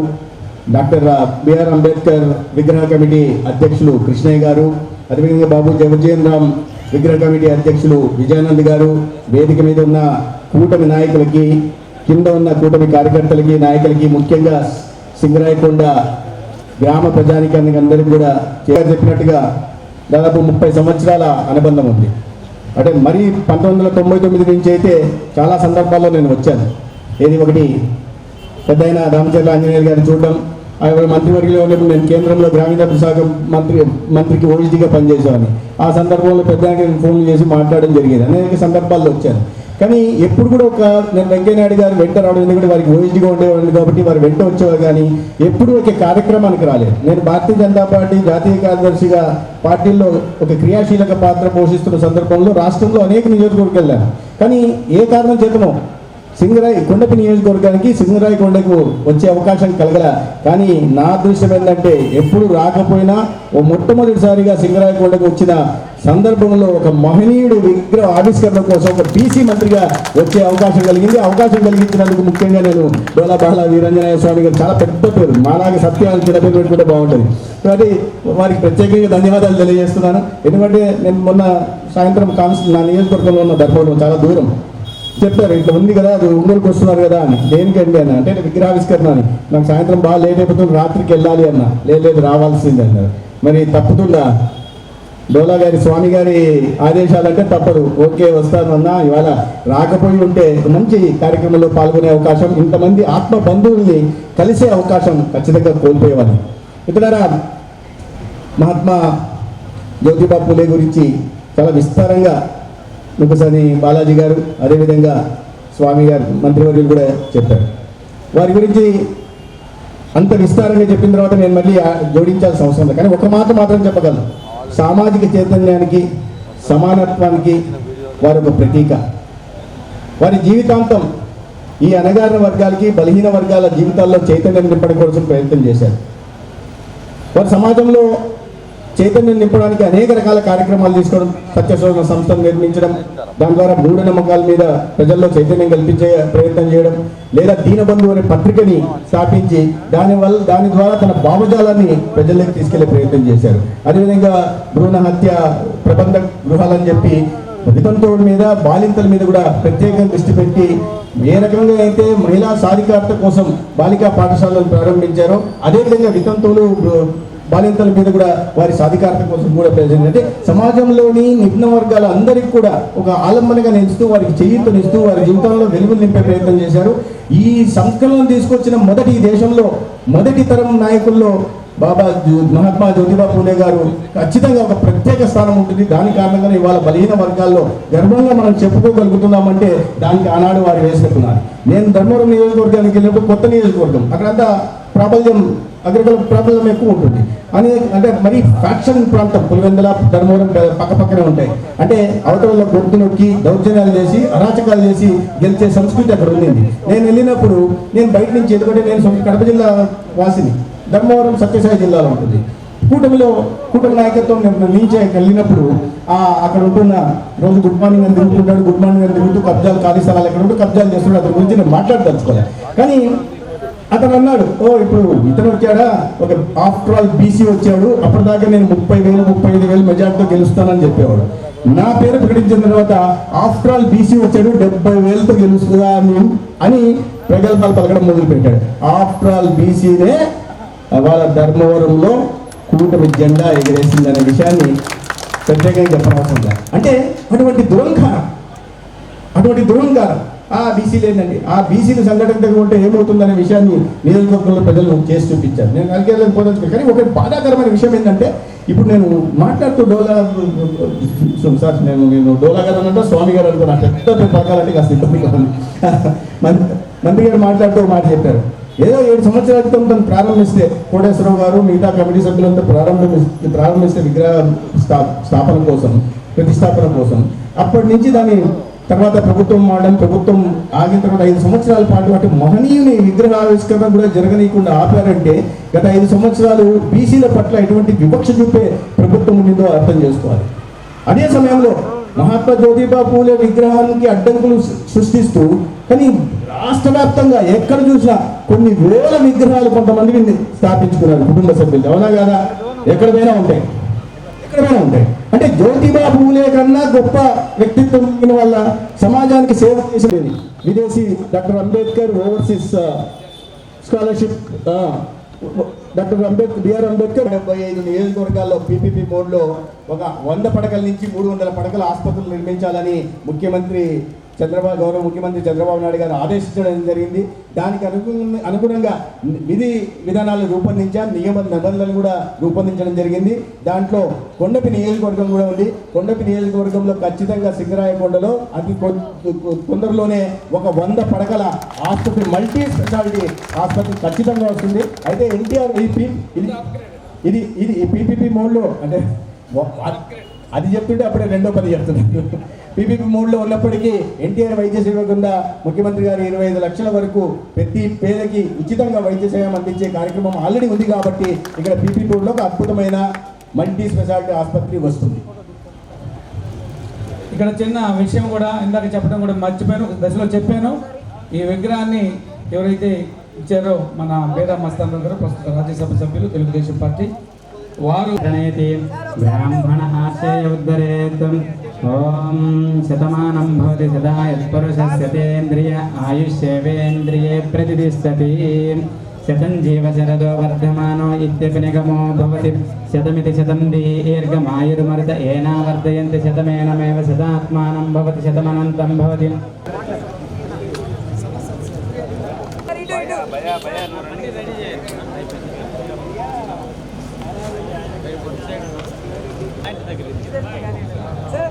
డాక్టర్ బిఆర్ అంబేద్కర్ విగ్రహ కమిటీ అధ్యక్షులు కృష్ణయ్య గారు, అదేవిధంగా బాబు జగజీవన్ విగ్రహ కమిటీ అధ్యక్షులు విజయానంద్ గారు, వేదిక మీద ఉన్న కూటమి నాయకులకి, కింద ఉన్న కూటమి కార్యకర్తలకి, నాయకులకి, ముఖ్యంగా సింగరాయకొండ గ్రామ ప్రజానికానికి అందరికీ కూడా చెప్పినట్టుగా దాదాపు 30 సంవత్సరాల అనుబంధం ఉంది. అంటే మరి 1999 నుంచి అయితే చాలా సందర్భాల్లో నేను వచ్చాను. ఏది ఒకటి పెద్ద అయిన రామచంద్ర ఆంజనేయులు గారిని చూడడం, ఆయన మంత్రివర్గంలో ఉన్నప్పుడు నేను కేంద్రంలో గ్రామీణాభివృద్ధి శాఖ మంత్రికి ఓఎస్డీగా పనిచేసేవాడిని. ఆ సందర్భంలో పెద్ద ఫోన్లు చేసి మాట్లాడడం జరిగేది. అనేక సందర్భాల్లో వచ్చాను. కానీ ఎప్పుడు కూడా నేను వెంకయ్యనాయుడు గారు వెంట రావడం, ఎందుకంటే వారికి ఓఎస్డీగా ఉండేవాడిని కాబట్టి వారు వెంట వచ్చేవారు, కానీ ఎప్పుడు ఒక కార్యక్రమానికి రాలేదు. నేను భారతీయ జనతా పార్టీ జాతీయ కార్యదర్శిగా పార్టీల్లో ఒక క్రియాశీలక పాత్ర పోషిస్తున్న సందర్భంలో రాష్ట్రంలో అనేక నియోజకవర్గాలు వెళ్ళాను. కానీ ఏ కారణం చేతనో సింగరాయి కొండపి నియోజకవర్గానికి సింగరాయి కొండకు వచ్చే అవకాశం కలగల. కానీ నా అదృష్టం ఏంటంటే ఎప్పుడు రాకపోయినా మొట్టమొదటిసారిగా సింగరాయి కొండకు వచ్చిన సందర్భంలో ఒక మహనీయుడు విగ్రహ ఆవిష్కరణ కోసం ఒక బీసీ మంత్రిగా వచ్చే అవకాశం కలిగింది. అవకాశం కలిగించినందుకు ముఖ్యంగా నేను డోలా బాల వీరంజనేయ స్వామి గారు, చాలా పెద్ద పేరు, మాలాగే సత్యాన్ని చిన్న పేరు పెట్టుకుంటే బాగుంటుంది. కాబట్టి వారికి ప్రత్యేకంగా ధన్యవాదాలు తెలియజేస్తున్నాను. ఎందుకంటే నేను మొన్న సాయంత్రం నా నియోజకవర్గంలో ఉన్న ధర్మవరం చాలా దూరం చెప్పారు, ఇట్లా ఉంది కదా, అది ఒంగోలుకి వస్తున్నారు కదా అని. దేనికండి అన్న అంటే విగ్రహావిష్కరణ అని. నాకు సాయంత్రం బాగా లేట్ అయిపోతుంది, రాత్రికి వెళ్ళాలి అన్న. లేదు రావాల్సిందే అన్నారు. మరి తప్పుతుందా? డోలా గారి స్వామి గారి ఆదేశాలంటే తప్పదు. ఓకే వస్తాను అన్న. ఇవాళ రాకపోయి ఉంటే మంచి కార్యక్రమంలో పాల్గొనే అవకాశం, ఇంతమంది ఆత్మ బంధువుల్ని కలిసే అవకాశం ఖచ్చితంగా కోల్పోయేవాళ్ళు. ఇతర మహాత్మా జ్యోతిబా పూలే గురించి చాలా విస్తారంగా ముఖసాని బాలాజీ గారు, అదేవిధంగా స్వామి గారు మంత్రివర్యులు కూడా చెప్పారు. వారి గురించి అంత విస్తారంగా చెప్పిన తర్వాత నేను మళ్ళీ జోడించాల్సిన అవసరం లేదు. కానీ ఒక మాట మాత్రం చెప్పగలను, సామాజిక చైతన్యానికి, సమానత్వానికి వారు ఒక ప్రతీక. వారి జీవితాంతం ఈ అణగారిన వర్గాలకి, బలహీన వర్గాల జీవితాల్లో చైతన్యం నింపడం కోసం ప్రయత్నం చేశారు. వారు సమాజంలో చైతన్యం నింపడానికి అనేక రకాల కార్యక్రమాలు తీసుకోవడం, సత్యశోధన సంస్థను నిర్మించడం, దాని ద్వారా మూఢనమ్మకాల మీద ప్రజల్లో చైతన్యం కల్పించే ప్రయత్నం చేయడం, లేదా దీనబంధు అనే పత్రికని స్థాపించి దాని ద్వారా తన భావజాలాన్ని ప్రజల్లోకి తీసుకెళ్లే ప్రయత్నం చేశారు. అదేవిధంగా భ్రూణ హత్య ప్రబంధ గృహాలని చెప్పి వితంతువుల మీద, బాలింతల మీద కూడా ప్రత్యేకంగా దృష్టి పెట్టి ఏ రకంగా అయితే మహిళా సాధికారత కోసం బాలికా పాఠశాలను ప్రారంభించారో, అదేవిధంగా వితంతువులు బాలింతల మీద కూడా వారి సాధికారత కోసం కూడా ప్రయత్నం. అంటే సమాజంలోని నిమ్న వర్గాల అందరికీ కూడా ఒక ఆలంబనగా నిలుస్తూ, వారికి చేయూతనిస్తూ, వారి జీవితంలో వెలుగులు నింపే ప్రయత్నం చేశారు. ఈ సంస్కరణను తీసుకొచ్చిన ఈ దేశంలో మొదటి తరం నాయకుల్లో మహాత్మా జ్యోతిబా పూలే గారు ఖచ్చితంగా ఒక ప్రత్యేక స్థానం ఉంటుంది. దాని కారణంగా ఇవాళ బలహీన వర్గాల్లో గర్వంగా మనం చెప్పుకోగలుగుతున్నామంటే దానికి ఆనాడు వారు వేసుకుంటున్నారు. నేను ధర్మవరం నియోజకవర్గానికి వెళ్ళినప్పుడు, కొత్త నియోజకవర్గం, అక్కడంతా ప్రాబల్యం, అగ్రికల్చర్ ప్రాబ్లం ఎక్కువ ఉంటుంది. అంటే మరి ఫ్యాక్షన్ ప్రాంతం, పులివెందుల, ధర్మవరం పక్కపక్కనే ఉంటాయి. అంటే అవతల గొంతు నొక్కి దౌర్జన్యాలు చేసి, అరాచకాలు చేసి గెలిచే సంస్కృతి అక్కడ ఉంది. నేను వెళ్ళినప్పుడు, నేను బయట నుంచి, ఎందుకంటే నేను కడప జిల్లా వాసిని, ధర్మవరం సత్యసాయి జిల్లాలో ఉంటుంది. కూటమి నాయకత్వం నుంచి వెళ్ళినప్పుడు అక్కడ ఉంటున్న రోజు గుడ్ మార్నింగ్ అని తిరుగుతుంటాడు, గుడ్ మార్నింగ్ అని తిరుగుతూ కబ్జాలు, ఖాళీ స్థలాలు ఎక్కడ ఉంటూ కబ్జాలు చేస్తున్నాడు. అతని గురించి నేను మాట్లాడదలుచుకోవాలి. కానీ అతను అన్నాడు, ఇప్పుడు ఇతను వచ్చాడా, ఒక ఆఫ్టర్ ఆల్ బీసీ వచ్చాడు, అప్పటిదాకా నేను 30,000 35,000 మెజార్టీతో గెలుస్తానని చెప్పేవాడు. నా పేరు ప్రకటించిన తర్వాత ఆఫ్టర్ ఆల్ బీసీ వచ్చాడు, 70,000తో గెలుస్తుందా అని ప్రగల్భాలు పలకడం మొదలుపెట్టాడు. ఆఫ్టర్ ఆల్ బీసీనే వాళ్ళ ధర్మవరంలో కూటమి జెండా ఎగిరేసిందనే విషయాన్ని ప్రత్యేకంగా చెప్పనవసరం లేదు. అంటే అటువంటి దురంకారం బీసీలు ఏంటండి, బీసీలు సంఘటనగా ఉంటే ఏమవుతుందనే విషయాన్ని నియోజకవర్గంలో ప్రజలు చేసి చూపించారు. నేను కలిగేళ్ళని పోదలుచుకోను. కానీ ఒక బాధాకరమైన విషయం ఏంటంటే, ఇప్పుడు నేను మాట్లాడుతూ నేను డోలా గారు అనంటే స్వామి గారు అనుకో, నాకు పెద్ద పలకాలంటే కాస్త ఇబ్బందిగా ఉంది. మంత్రి గారు మాట్లాడుతూ మాట చెప్పారు, ఏదో 7 సంవత్సరాల క్రితం తను ప్రారంభిస్తే, కోటేశ్వరరావు గారు మిగతా కమిటీ సభ్యులంతా ప్రారంభిస్తే విగ్రహ స్థాపన కోసం, ప్రతిష్టాపన కోసం, అప్పటి నుంచి దాని తర్వాత ప్రభుత్వం ఆగిన తర్వాత 5 సంవత్సరాల పాటు అటు మహనీయుని విగ్రహావిష్కరణ కూడా జరగనీయకుండా ఆపారంటే, గత 5 సంవత్సరాలు బీసీల పట్ల ఎటువంటి వివక్ష చూపే ప్రభుత్వం ఉండిందో అర్థం చేసుకోవాలి. అదే సమయంలో మహాత్మా జ్యోతిబా పూలే విగ్రహానికి అడ్డంకులు సృష్టిస్తూ, కానీ రాష్ట్ర వ్యాప్తంగా ఎక్కడ చూసినా కొన్ని వేల విగ్రహాలు కొంతమంది స్థాపించుకున్నారు కుటుంబ సభ్యులు. అవునా కదా? ఎక్కడైనా ఉంటాయి. అంటే జ్యోతిబా పూలే కన్నా గొప్ప వ్యక్తిత్వం వల్ల సమాజానికి సేవ చేసేది విదేశీ doctor Ambedkar overseas scholarship, BR Ambedkar 75 నియోజకవర్గాల్లో పీపీపీ మోడ్లో ఒక 100 పడకల నుంచి 300 పడకల ఆసుపత్రులు నిర్మించాలని ముఖ్యమంత్రి గౌరవ ముఖ్యమంత్రి చంద్రబాబు నాయుడు గారు ఆదేశించడం జరిగింది. దానికి అనుగుణంగా విధి విధానాలు రూపొందించాం, నియమ నిబంధనలు కూడా రూపొందించడం జరిగింది. దాంట్లో కొండపి నియోజకవర్గం కూడా ఉంది. కొండపి నియోజకవర్గంలో ఖచ్చితంగా సింగరాయకొండలో అతి తొందరలోనే ఒక 100 పడకల ఆసుపత్రి, మల్టీ స్పెషాలిటీ ఆసుపత్రి ఖచ్చితంగా వస్తుంది. అయితే ఎన్టీఆర్ ఇది పీపీపీ మోడ్లో, అంటే అది చెప్తుంటే అప్పుడే రెండో పని చెప్తున్నాను. పీపీపీ మోడ్లో ఉన్నప్పటికీ ఎన్టీఆర్ వైద్య సేవ కింద ముఖ్యమంత్రి గారు 25 లక్షల వరకు ప్రతి పేదకి ఉచితంగా వైద్య సేవ అందించే కార్యక్రమం ఆల్రెడీ ఉంది. కాబట్టి ఇక్కడ పీపీపీ మోడ్లో ఒక అద్భుతమైన మల్టీ స్పెషాలిటీ ఆసుపత్రి వస్తుంది. ఇక్కడ చిన్న విషయం కూడా ఇందాక చెప్పడం కూడా మర్చిపోయాను, ఒక దశలో చెప్పాను. ఈ విగ్రహాన్ని ఎవరైతే ఇచ్చారో మన బేడా మస్తాన్ గారు, ప్రస్తుత రాజ్యసభ సభ్యులు తెలుగుదేశం పార్టీ వారు బ్రాహ్మణ ఉద్ధరేతం. ఓం శతమానం భవతి సదా యత్పురుషస్యతేంద్రియ ఆయుష్యేవేంద్రియే ప్రతిష్టతి. శతం జీవ శరదో వర్ధమానో ఇత్యపి నిగమో భవతి. శతమితి శతం దీర్ఘమాయుర్మరుత ఏనా వర్ధయంతి శతమేనమేవ శతాత్మానం భవతి శతమనంతం భవతి.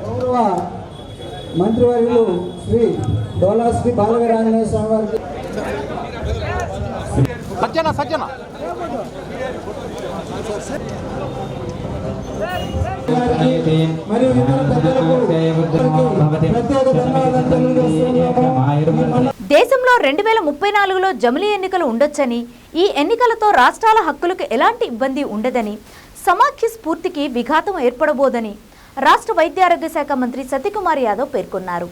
గౌరవ మంత్రివర్యులు శ్రీ డోలా శ్రీ బాలవీరాంజనేయ స్వామి వారికి మరియు ఇతర దేశంలో 2034లో జమిలీ ఎన్నికలు ఉండొచ్చని, ఈ ఎన్నికలతో రాష్ట్రాల హక్కులకు ఎలాంటి ఇబ్బంది ఉండదని, సమాఖ్య స్ఫూర్తికి విఘాతం ఏర్పడబోదని రాష్ట్ర వైద్యారోగ్య శాఖ మంత్రి సత్యకుమార్ యాదవ్ పేర్కొన్నారు.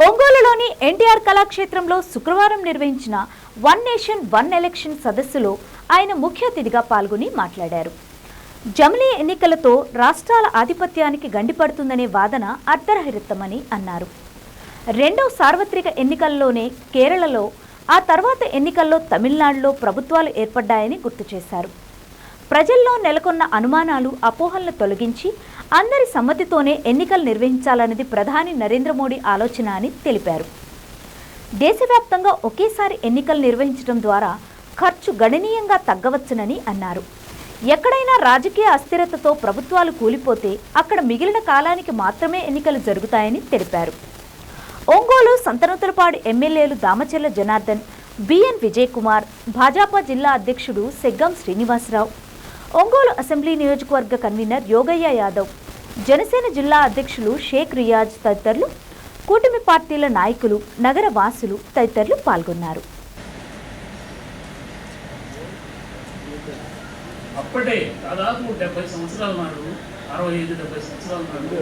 ఒంగోలులోని ఎన్టీఆర్ కళాక్షేత్రంలో శుక్రవారం నిర్వహించిన వన్ నేషన్ వన్ ఎలక్షన్ సదస్సులో ఆయన ముఖ్య అతిథిగా పాల్గొని మాట్లాడారు. జమిలీ ఎన్నికలతో రాష్ట్రాల ఆధిపత్యానికి గండిపడుతుందనే వాదన అర్ధరహితమని అన్నారు. రెండో సార్వత్రిక ఎన్నికల్లోనే కేరళలో, ఆ తర్వాత ఎన్నికల్లో తమిళనాడులో ప్రభుత్వాలు ఏర్పడ్డాయని గుర్తు చేశారు. ప్రజల్లో నెలకొన్న అనుమానాలు, అపోహలను తొలగించి అందరి సమ్మతితోనే ఎన్నికలు నిర్వహించాలన్నది ప్రధాని నరేంద్ర మోడీ ఆలోచన అని తెలిపారు. దేశవ్యాప్తంగా ఒకేసారి ఎన్నికలు నిర్వహించడం ద్వారా ఖర్చు గణనీయంగా తగ్గవచ్చునని అన్నారు. ఎక్కడైనా రాజకీయ అస్థిరతతో ప్రభుత్వాలు కూలిపోతే అక్కడ మిగిలిన కాలానికి మాత్రమే ఎన్నికలు జరుగుతాయని తెలిపారు. ఒంగోలు, సంతనూతలపాడు ఎమ్మెల్యేలు దామచెల్ల జనార్దన్, బిఎన్ విజయ్ కుమార్, భాజపా జిల్లా అధ్యక్షుడు సెగ్గం శ్రీనివాసరావు, ఒంగోలు అసెంబ్లీ నియోజకవర్గ కన్వీనర్ యోగయ్య యాదవ్, జనసేన జిల్లా అధ్యక్షులు షేక్ రియాజ్ తదితరులు, కూటమి పార్టీల నాయకులు, నగర వాసులు తదితరులు పాల్గొన్నారు. అప్పటే దాదాపు 70 సంవత్సరాల నాడు, 65-70 సంవత్సరాల నాడు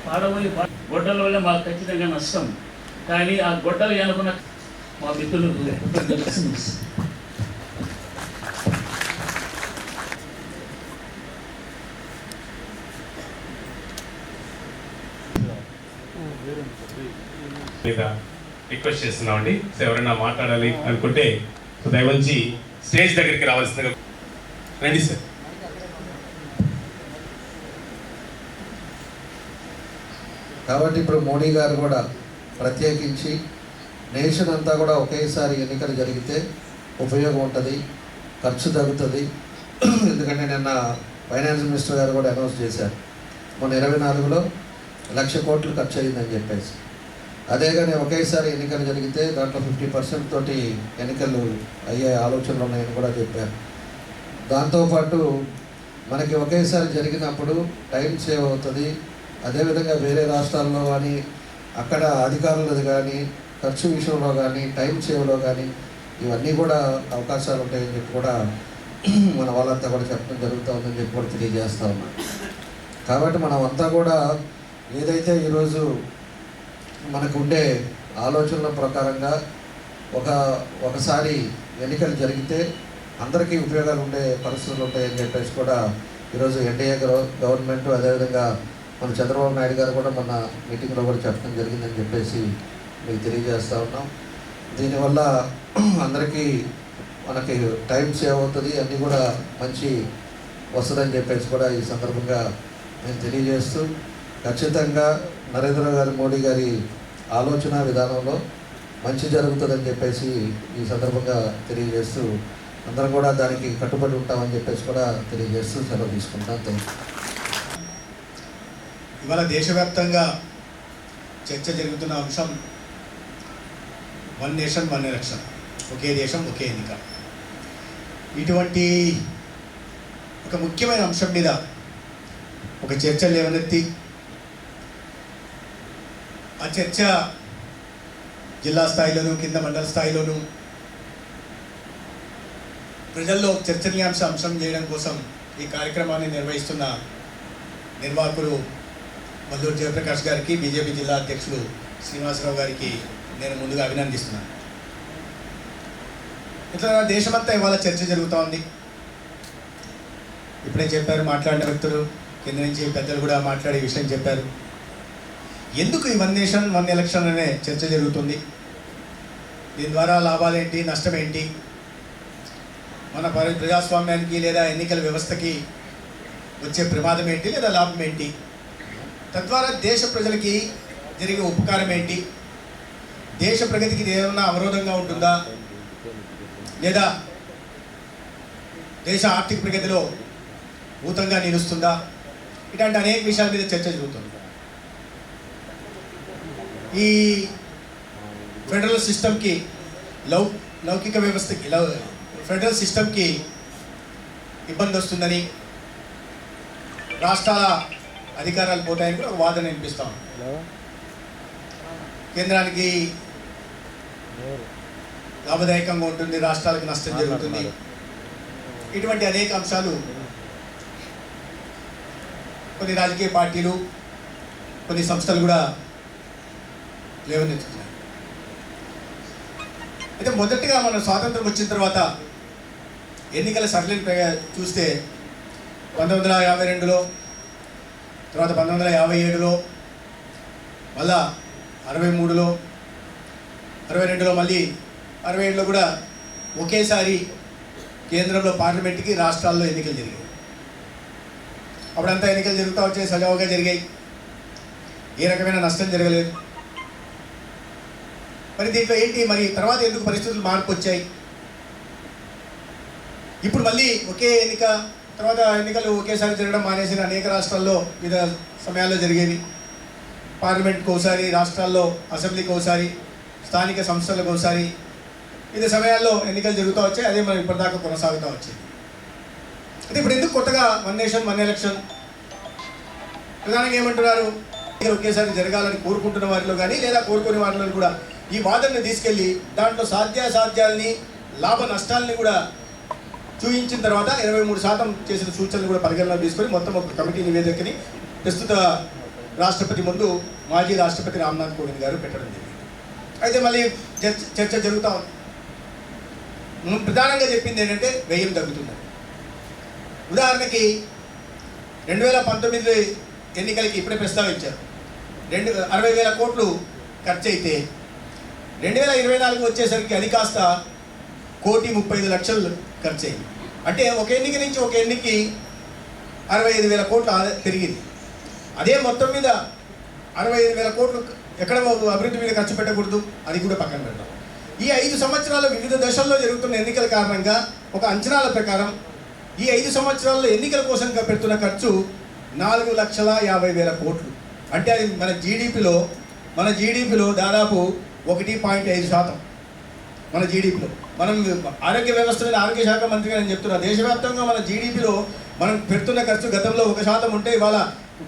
పాడబోయి గొడ్డల వల్ల మాకు ఖచ్చితంగా నష్టం. కానీ ఆ గొడ్డలు అనుకున్న మా మిత్రులు రిక్వెస్ట్ చేస్తున్నామండి. ఎవరైనా మాట్లాడాలి అనుకుంటే దయవంచి స్టేజ్ దగ్గరికి రావాల్సిందిగా రండి సార్. కాబట్టి ఇప్పుడు మోడీ గారు కూడా ప్రత్యేకించి నేషన్ అంతా కూడా ఒకేసారి ఎన్నికలు జరిగితే ఉపయోగం ఉంటుంది, ఖర్చు తగ్గుతుంది. ఎందుకంటే నిన్న ఫైనాన్స్ మినిస్టర్ గారు కూడా అనౌన్స్ చేశారు, మొన్న 24లో 1,00,000 కోట్లు ఖర్చు అయిందని చెప్పేసి. అదే కానీ ఒకేసారి ఎన్నికలు జరిగితే దాంట్లో 50% తోటి ఎన్నికలు అయ్యే ఆలోచనలు ఉన్నాయని కూడా చెప్పారు. దాంతోపాటు మనకి ఒకేసారి జరిగినప్పుడు టైం సేవ్ అవుతుంది. అదేవిధంగా వేరే రాష్ట్రాల్లో కానీ అక్కడ అధికారులది కానీ ఖర్చు విషయంలో కానీ టైం సేవ్లో కానీ ఇవన్నీ కూడా అవకాశాలు ఉంటాయని చెప్పి కూడా మన వాళ్ళంతా కూడా చెప్పడం జరుగుతూ ఉందని చెప్పి కూడా తెలియజేస్తూ ఉన్నాం. కాబట్టి మనం అంతా కూడా ఏదైతే ఈరోజు మనకు ఉండే ఆలోచనల ప్రకారంగా ఒకసారి ఎన్నికలు జరిగితే అందరికీ ఉపయోగాలు ఉండే పరిస్థితులు ఉంటాయని చెప్పేసి కూడా ఈరోజు ఎన్డీఏ గవర్నమెంట్, అదేవిధంగా మన చంద్రబాబు నాయుడు గారు కూడా మన మీటింగ్లో కూడా చెప్పడం జరిగిందని చెప్పేసి మీకు తెలియజేస్తూ ఉన్నాం. దీనివల్ల అందరికీ మనకి టైం సేవ్ అవుతుంది, అన్నీ కూడా మంచి వస్తుందని చెప్పేసి కూడా ఈ సందర్భంగా నేను తెలియజేస్తూ, ఖచ్చితంగా నరేంద్ర గారి మోడీ గారి ఆలోచన విధానంలో మంచి జరుగుతుందని చెప్పేసి ఈ సందర్భంగా తెలియజేస్తూ అందరం కూడా దానికి కట్టుబడి ఉంటామని చెప్పేసి కూడా తెలియజేస్తూ సెలవు తీసుకుంటాం. Thank you. ఇవాళ దేశవ్యాప్తంగా చర్చ జరుగుతున్న అంశం వన్ నేషన్ వన్ ఎలక్షన్, ఒకే దేశం ఒకే ఎన్నిక. ఇటువంటి ఒక ముఖ్యమైన అంశం మీద ఒక చర్చ లేవనెత్తి ఆ చర్చ జిల్లా స్థాయిలోనూ కింద మండల స్థాయిలోనూ ప్రజల్లో చర్చనీయాంశ అంశం చేయడం కోసం ఈ కార్యక్రమాన్ని నిర్వహిస్తున్న నిర్వాహకులు మల్లూరు జయప్రకాష్ గారికి, బీజేపీ జిల్లా అధ్యక్షులు శ్రీనివాసరావు గారికి నేను ముందుగా అభినందిస్తున్నాను. ఇట్లా దేశమంతా ఇవాళ చర్చ జరుగుతూ ఉంది. ఇప్పుడే చెప్పారు మాట్లాడిన వ్యక్తులు, కింద నుంచి పెద్దలు కూడా మాట్లాడే విషయం చెప్పారు. ఎందుకు ఈ వన్ నేషన్ వన్ ఎలక్షన్ అనే చర్చ జరుగుతుంది? దీని ద్వారా లాభాలేంటి, నష్టం ఏంటి, మన ప్రజాస్వామ్యానికి లేదా ఎన్నికల వ్యవస్థకి వచ్చే ప్రమాదం ఏంటి లేదా లాభం ఏంటి, తద్వారా దేశ ప్రజలకి జరిగే ఉపకారం ఏంటి, దేశ ప్రగతికి ఏదైనా అవరోధంగా ఉంటుందా లేదా దేశ ఆర్థిక ప్రగతిలో ఊతంగా నిలుస్తుందా, ఇలాంటి అనేక విషయాల మీద చర్చ జరుగుతుంది. ఈ ఫెడరల్ సిస్టమ్కి లౌకిక వ్యవస్థకి ఫెడరల్ సిస్టమ్కి ఇబ్బంది వస్తుందని, రాష్ట్రాల అధికారాలు పోతాయని కూడా ఒక వాదన వినిపిస్తాం. కేంద్రానికి లాభదాయకంగా ఉంటుంది, రాష్ట్రాలకు నష్టం జరుగుతుంది. ఇటువంటి అనేక అంశాలు కొన్ని రాజకీయ పార్టీలు, కొన్ని సంస్థలు కూడా లేవనెత్తుతున్నాయి. అయితే మొదటిగా మనం స్వాతంత్రం వచ్చిన తర్వాత ఎన్నికల సరళిని చూస్తే 1952లో, తర్వాత 1957లో, మళ్ళా 63లో, 62లో, మళ్ళీ 67లో కూడా ఒకేసారి కేంద్రంలో పార్లమెంట్కి, రాష్ట్రాల్లో ఎన్నికలు జరిగాయి. అప్పుడంతా ఎన్నికలు జరుగుతూ వచ్చాయి, సజావుగా జరిగాయి, ఏ రకమైన నష్టం జరగలేదు. మరి దీంట్లో ఏంటి, మరి తర్వాత ఎందుకు పరిస్థితులు మార్పు వచ్చాయి? ఇప్పుడు మళ్ళీ ఒకే ఎన్నిక, తర్వాత ఎన్నికలు ఒకేసారి జరగడం మానేసిన అనేక రాష్ట్రాల్లో వివిధ సమయాల్లో జరిగేవి. పార్లమెంట్కి ఒకసారి, రాష్ట్రాల్లో అసెంబ్లీకి ఒకసారి, స్థానిక సంస్థలకు ఒకసారి, వివిధ సమయాల్లో ఎన్నికలు జరుగుతూ వచ్చాయి. అదే మనం ఇప్పటిదాకా కొనసాగుతూ వచ్చింది. అయితే ఇప్పుడు ఎందుకు కొత్తగా వన్ నేషన్ వన్ ఎలక్షన్? ప్రధానంగా ఏమంటున్నారు, ఒకేసారి జరగాలని కోరుకుంటున్న వారిలో కానీ లేదా కోరుకునే వారిలో కూడా ఈ వాదనను తీసుకెళ్ళి దాంట్లో సాధ్యాసాధ్యాలని, లాభ నష్టాలని కూడా చూపించిన తర్వాత 23% చేసిన సూచనలు కూడా పరిగణలో తీసుకొని మొత్తం ఒక కమిటీ నివేదికని ప్రస్తుత రాష్ట్రపతి ముందు మాజీ రాష్ట్రపతి రామ్నాథ్ కోవింద్ గారు పెట్టడం జరిగింది. అయితే మళ్ళీ చర్చ జరుగుతూ ఉంది. ప్రధానంగా చెప్పింది ఏంటంటే వ్యయం తగ్గుతుంది. ఉదాహరణకి 2019 ఎన్నికలకి ఇప్పుడే ప్రస్తావించారు, 60,000 కోట్లు ఖర్చు అయితే 2024 వచ్చేసరికి అది కాస్త 1,35,00,000 ఖర్చు అయింది. అంటే ఒక ఎన్నిక నుంచి ఒక ఎన్నికకి 65,000 కోట్లు పెరిగింది. అదే మొత్తం మీద 65,000 కోట్లు ఎక్కడ అభివృద్ధి మీద ఖర్చు పెట్టకూడదు, అది కూడా పక్కన పెడతాం. ఈ 5 సంవత్సరాలు వివిధ దశల్లో జరుగుతున్న ఎన్నికల కారణంగా ఒక అంచనాల ప్రకారం ఈ 5 సంవత్సరాల్లో ఎన్నికల కోసం పెడుతున్న ఖర్చు 4,50,000 కోట్లు. అంటే అది మన జీడిపిలో దాదాపు 1.5%. మన జీడిపిలో మనం ఆరోగ్య వ్యవస్థ మీద ఆరోగ్య శాఖ మంత్రిగా నేను చెప్తున్నా, దేశవ్యాప్తంగా మన జీడిపిలో మనం పెడుతున్న ఖర్చు గతంలో 1% ఉంటే ఇవాళ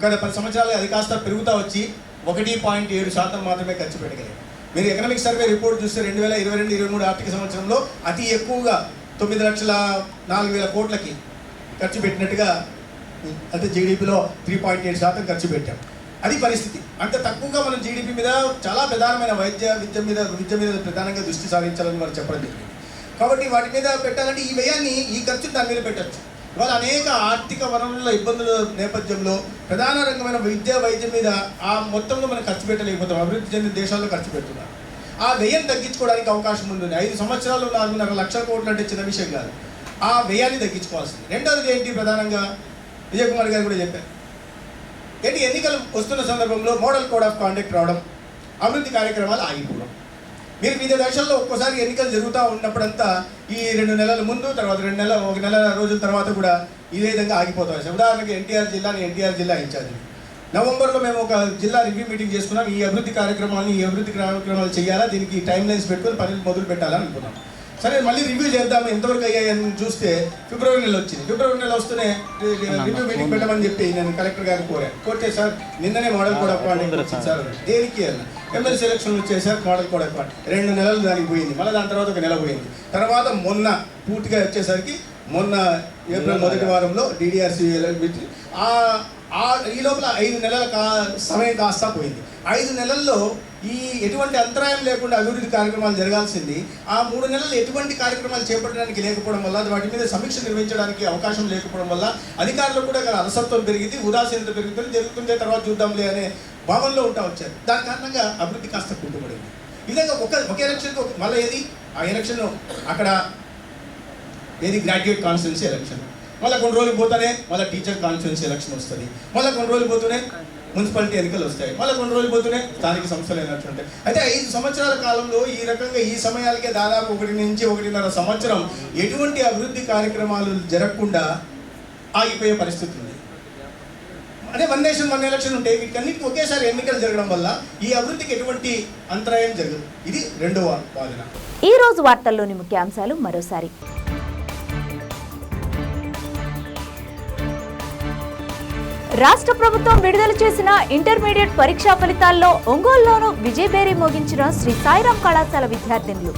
గత 10 సంవత్సరాలు అది కాస్త పెరుగుతూ వచ్చి 1.7% మాత్రమే ఖర్చు పెట్టగలిగాం. మీరు ఎకనామిక్ సర్వే రిపోర్ట్ చూస్తే 2022-23 ఆర్థిక సంవత్సరంలో అతి ఎక్కువగా 9,04,000 కోట్లకి ఖర్చు పెట్టినట్టుగా, అంటే జీడిపిలో 3.8% ఖర్చు పెట్టాం. అది పరిస్థితి. అంత తక్కువగా మనం జీడిపి మీద చాలా ప్రధానమైన విద్య మీద ప్రధానంగా దృష్టి సారించాలని మనం చెప్పడం జరిగింది. కాబట్టి వాటి మీద పెట్టాలంటే ఈ వ్యయాన్ని, ఈ ఖర్చుని దాని మీద పెట్టచ్చు. ఇవాళ అనేక ఆర్థిక వనరుల ఇబ్బందుల నేపథ్యంలో ప్రధాన రంగమైన విద్య, వైద్యం మీద ఆ మొత్తంలో మనం ఖర్చు పెట్టలేకపోతాం. అభివృద్ధి చెందిన దేశాల్లో ఖర్చు పెడుతున్నారు. ఆ వ్యయం తగ్గించుకోవడానికి అవకాశం ఉంటుంది. 5 సంవత్సరాలు 4.5 లక్షల కోట్లు అంటే చిన్న విషయం కాదు. ఆ వ్యయాన్ని తగ్గించుకోవాల్సింది. రెండవది ఏంటి, ప్రధానంగా విజయ్ కుమార్ గారు కూడా చెప్పారు ఏంటి, ఎన్నికలు వస్తున్న సందర్భంలో మోడల్ కోడ్ ఆఫ్ కాండక్ట్ రావడం, అభివృద్ధి కార్యక్రమాలు ఆగిపోవడం. మీరు వివిధ దశల్లో ఒక్కోసారి ఎన్నికలు జరుగుతూ ఉన్నప్పుడంతా ఈ 2 నెలల ముందు, తర్వాత 1 నెల రోజుల తర్వాత కూడా ఇదే విధంగా ఆగిపోతాం. ఉదాహరణకి ఎన్టీఆర్ జిల్లా ఇన్ఛార్జ్ నవంబర్లో మేము ఒక జిల్లా రివ్యూ మీటింగ్ చేసుకున్నాం. ఈ అభివృద్ధి కార్యక్రమాలు చేయాలా, దీనికి టైం లైన్స్ పెట్టుకొని పనులు మొదలు పెట్టాలని అనుకున్నాం. సరే మళ్ళీ రివ్యూ చేద్దాము, ఎంతవరకు అయ్యాయని చూస్తే ఫిబ్రవరి నెల వచ్చింది. ఫిబ్రవరి నెల వస్తూనే రివ్యూ మీటింగ్ పెట్టమని చెప్పి నేను కలెక్టర్ గారిని కోరితే సార్ నిన్ననే మోడల్ కోడ్ అపాయింట్మెంట్ వచ్చింది సార్. దేనికి అన్న ఎమ్మెల్సీ ఎలక్షన్లు వచ్చాయి సార్, మోడల్ కోడ్ అపాయింట్ 2 నెలలు దానికి పోయింది. మళ్ళీ దాని తర్వాత 1 నెల పోయింది. తర్వాత మొన్న పూర్తిగా వచ్చేసరికి మొన్న ఏప్రిల్ మొదటి వారంలో DDRC ఈ లోపల 5 నెలల సమయం కాస్తా పోయింది. 5 నెలల్లో ఈ ఎటువంటి అంతరాయం లేకుండా అభివృద్ధి కార్యక్రమాలు జరగాల్సింది ఆ 3 నెలలు ఎటువంటి కార్యక్రమాలు చేపట్టడానికి లేకపోవడం వల్ల, వాటి మీద సమీక్ష నిర్వహించడానికి అవకాశం లేకపోవడం వల్ల అధికారులు కూడా అలసత్వం పెరిగింది, ఉదాసీనత పెరుగుతుంది, జరుగుతుంటే తర్వాత చూద్దాంలే అనే భావనలో ఉంటా వచ్చారు. దాని కారణంగా అభివృద్ధి కాస్త కుంటుపడింది. ఈ విధంగా ఒక ఎలక్షన్కి మళ్ళీ ఆ ఎలక్షన్ అక్కడ గ్రాడ్యుయేట్ కాన్స్టిట్యున్సీ ఎలక్షన్, మళ్ళీ కొన్ని రోజులు పోతేనే మళ్ళీ టీచర్ కాన్స్టిట్యున్సీ ఎలక్షన్ వస్తుంది, మళ్ళీ కొన్ని రోజులు పోతూనే మున్సిపాలిటీ ఎన్నికలు వస్తాయి, మళ్ళీ కొన్ని రోజులు పోతూనే స్థానిక సంస్థలు ఎలక్షన్ ఉంటాయి. అయితే 5 సంవత్సరాల కాలంలో ఈ రకంగా ఈ సమయాలకే దాదాపు 1 నుంచి 1.5 సంవత్సరం ఎటువంటి అభివృద్ధి కార్యక్రమాలు జరగకుండా ఆగిపోయే పరిస్థితి ఉంది. అదే 1 నేషన్ 1 ఎలక్షన్ ఉంటే వీటికన్నిటికీ ఒకేసారి ఎన్నికలు జరగడం వల్ల ఈ అభివృద్ధికి ఎటువంటి అంతరాయం జరగదు. ఇది రెండవ వాదన. ఈ రోజు వార్తల్లోని ముఖ్యాంశాలు మరోసారి. రాష్ట్ర ప్రభుత్వం విడుదల చేసిన ఇంటర్మీడియట్ పరీక్షా ఫలితాల్లో ఒంగోలులోనూ విజయభేరి మోగించిన శ్రీ సాయిరాం కళాశాల విద్యార్థినులు.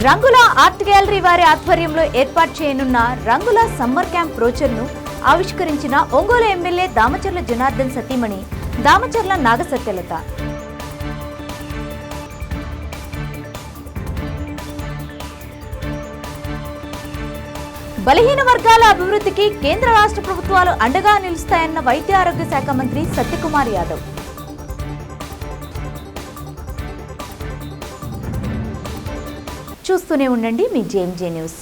రంగుల ఆర్ట్ గ్యాలరీ వారి ఆధ్వర్యంలో ఏర్పాటు చేయనున్న రంగుల సమ్మర్ క్యాంప్ బ్రోచర్ను ఆవిష్కరించిన ఒంగోలు ఎమ్మెల్యే దామచర్ల జనార్దన్ సతీమణి దామచర్ల నాగసత్యలత. బలహీన వర్గాల అభివృద్ధికి కేంద్ర రాష్ట్ర ప్రభుత్వాలు అండగా నిలుస్తాయన్న వైద్య ఆరోగ్య శాఖ మంత్రి సత్యకుమార్ యాదవ్. చూస్తూనే ఉండండి మీ JMJ న్యూస్.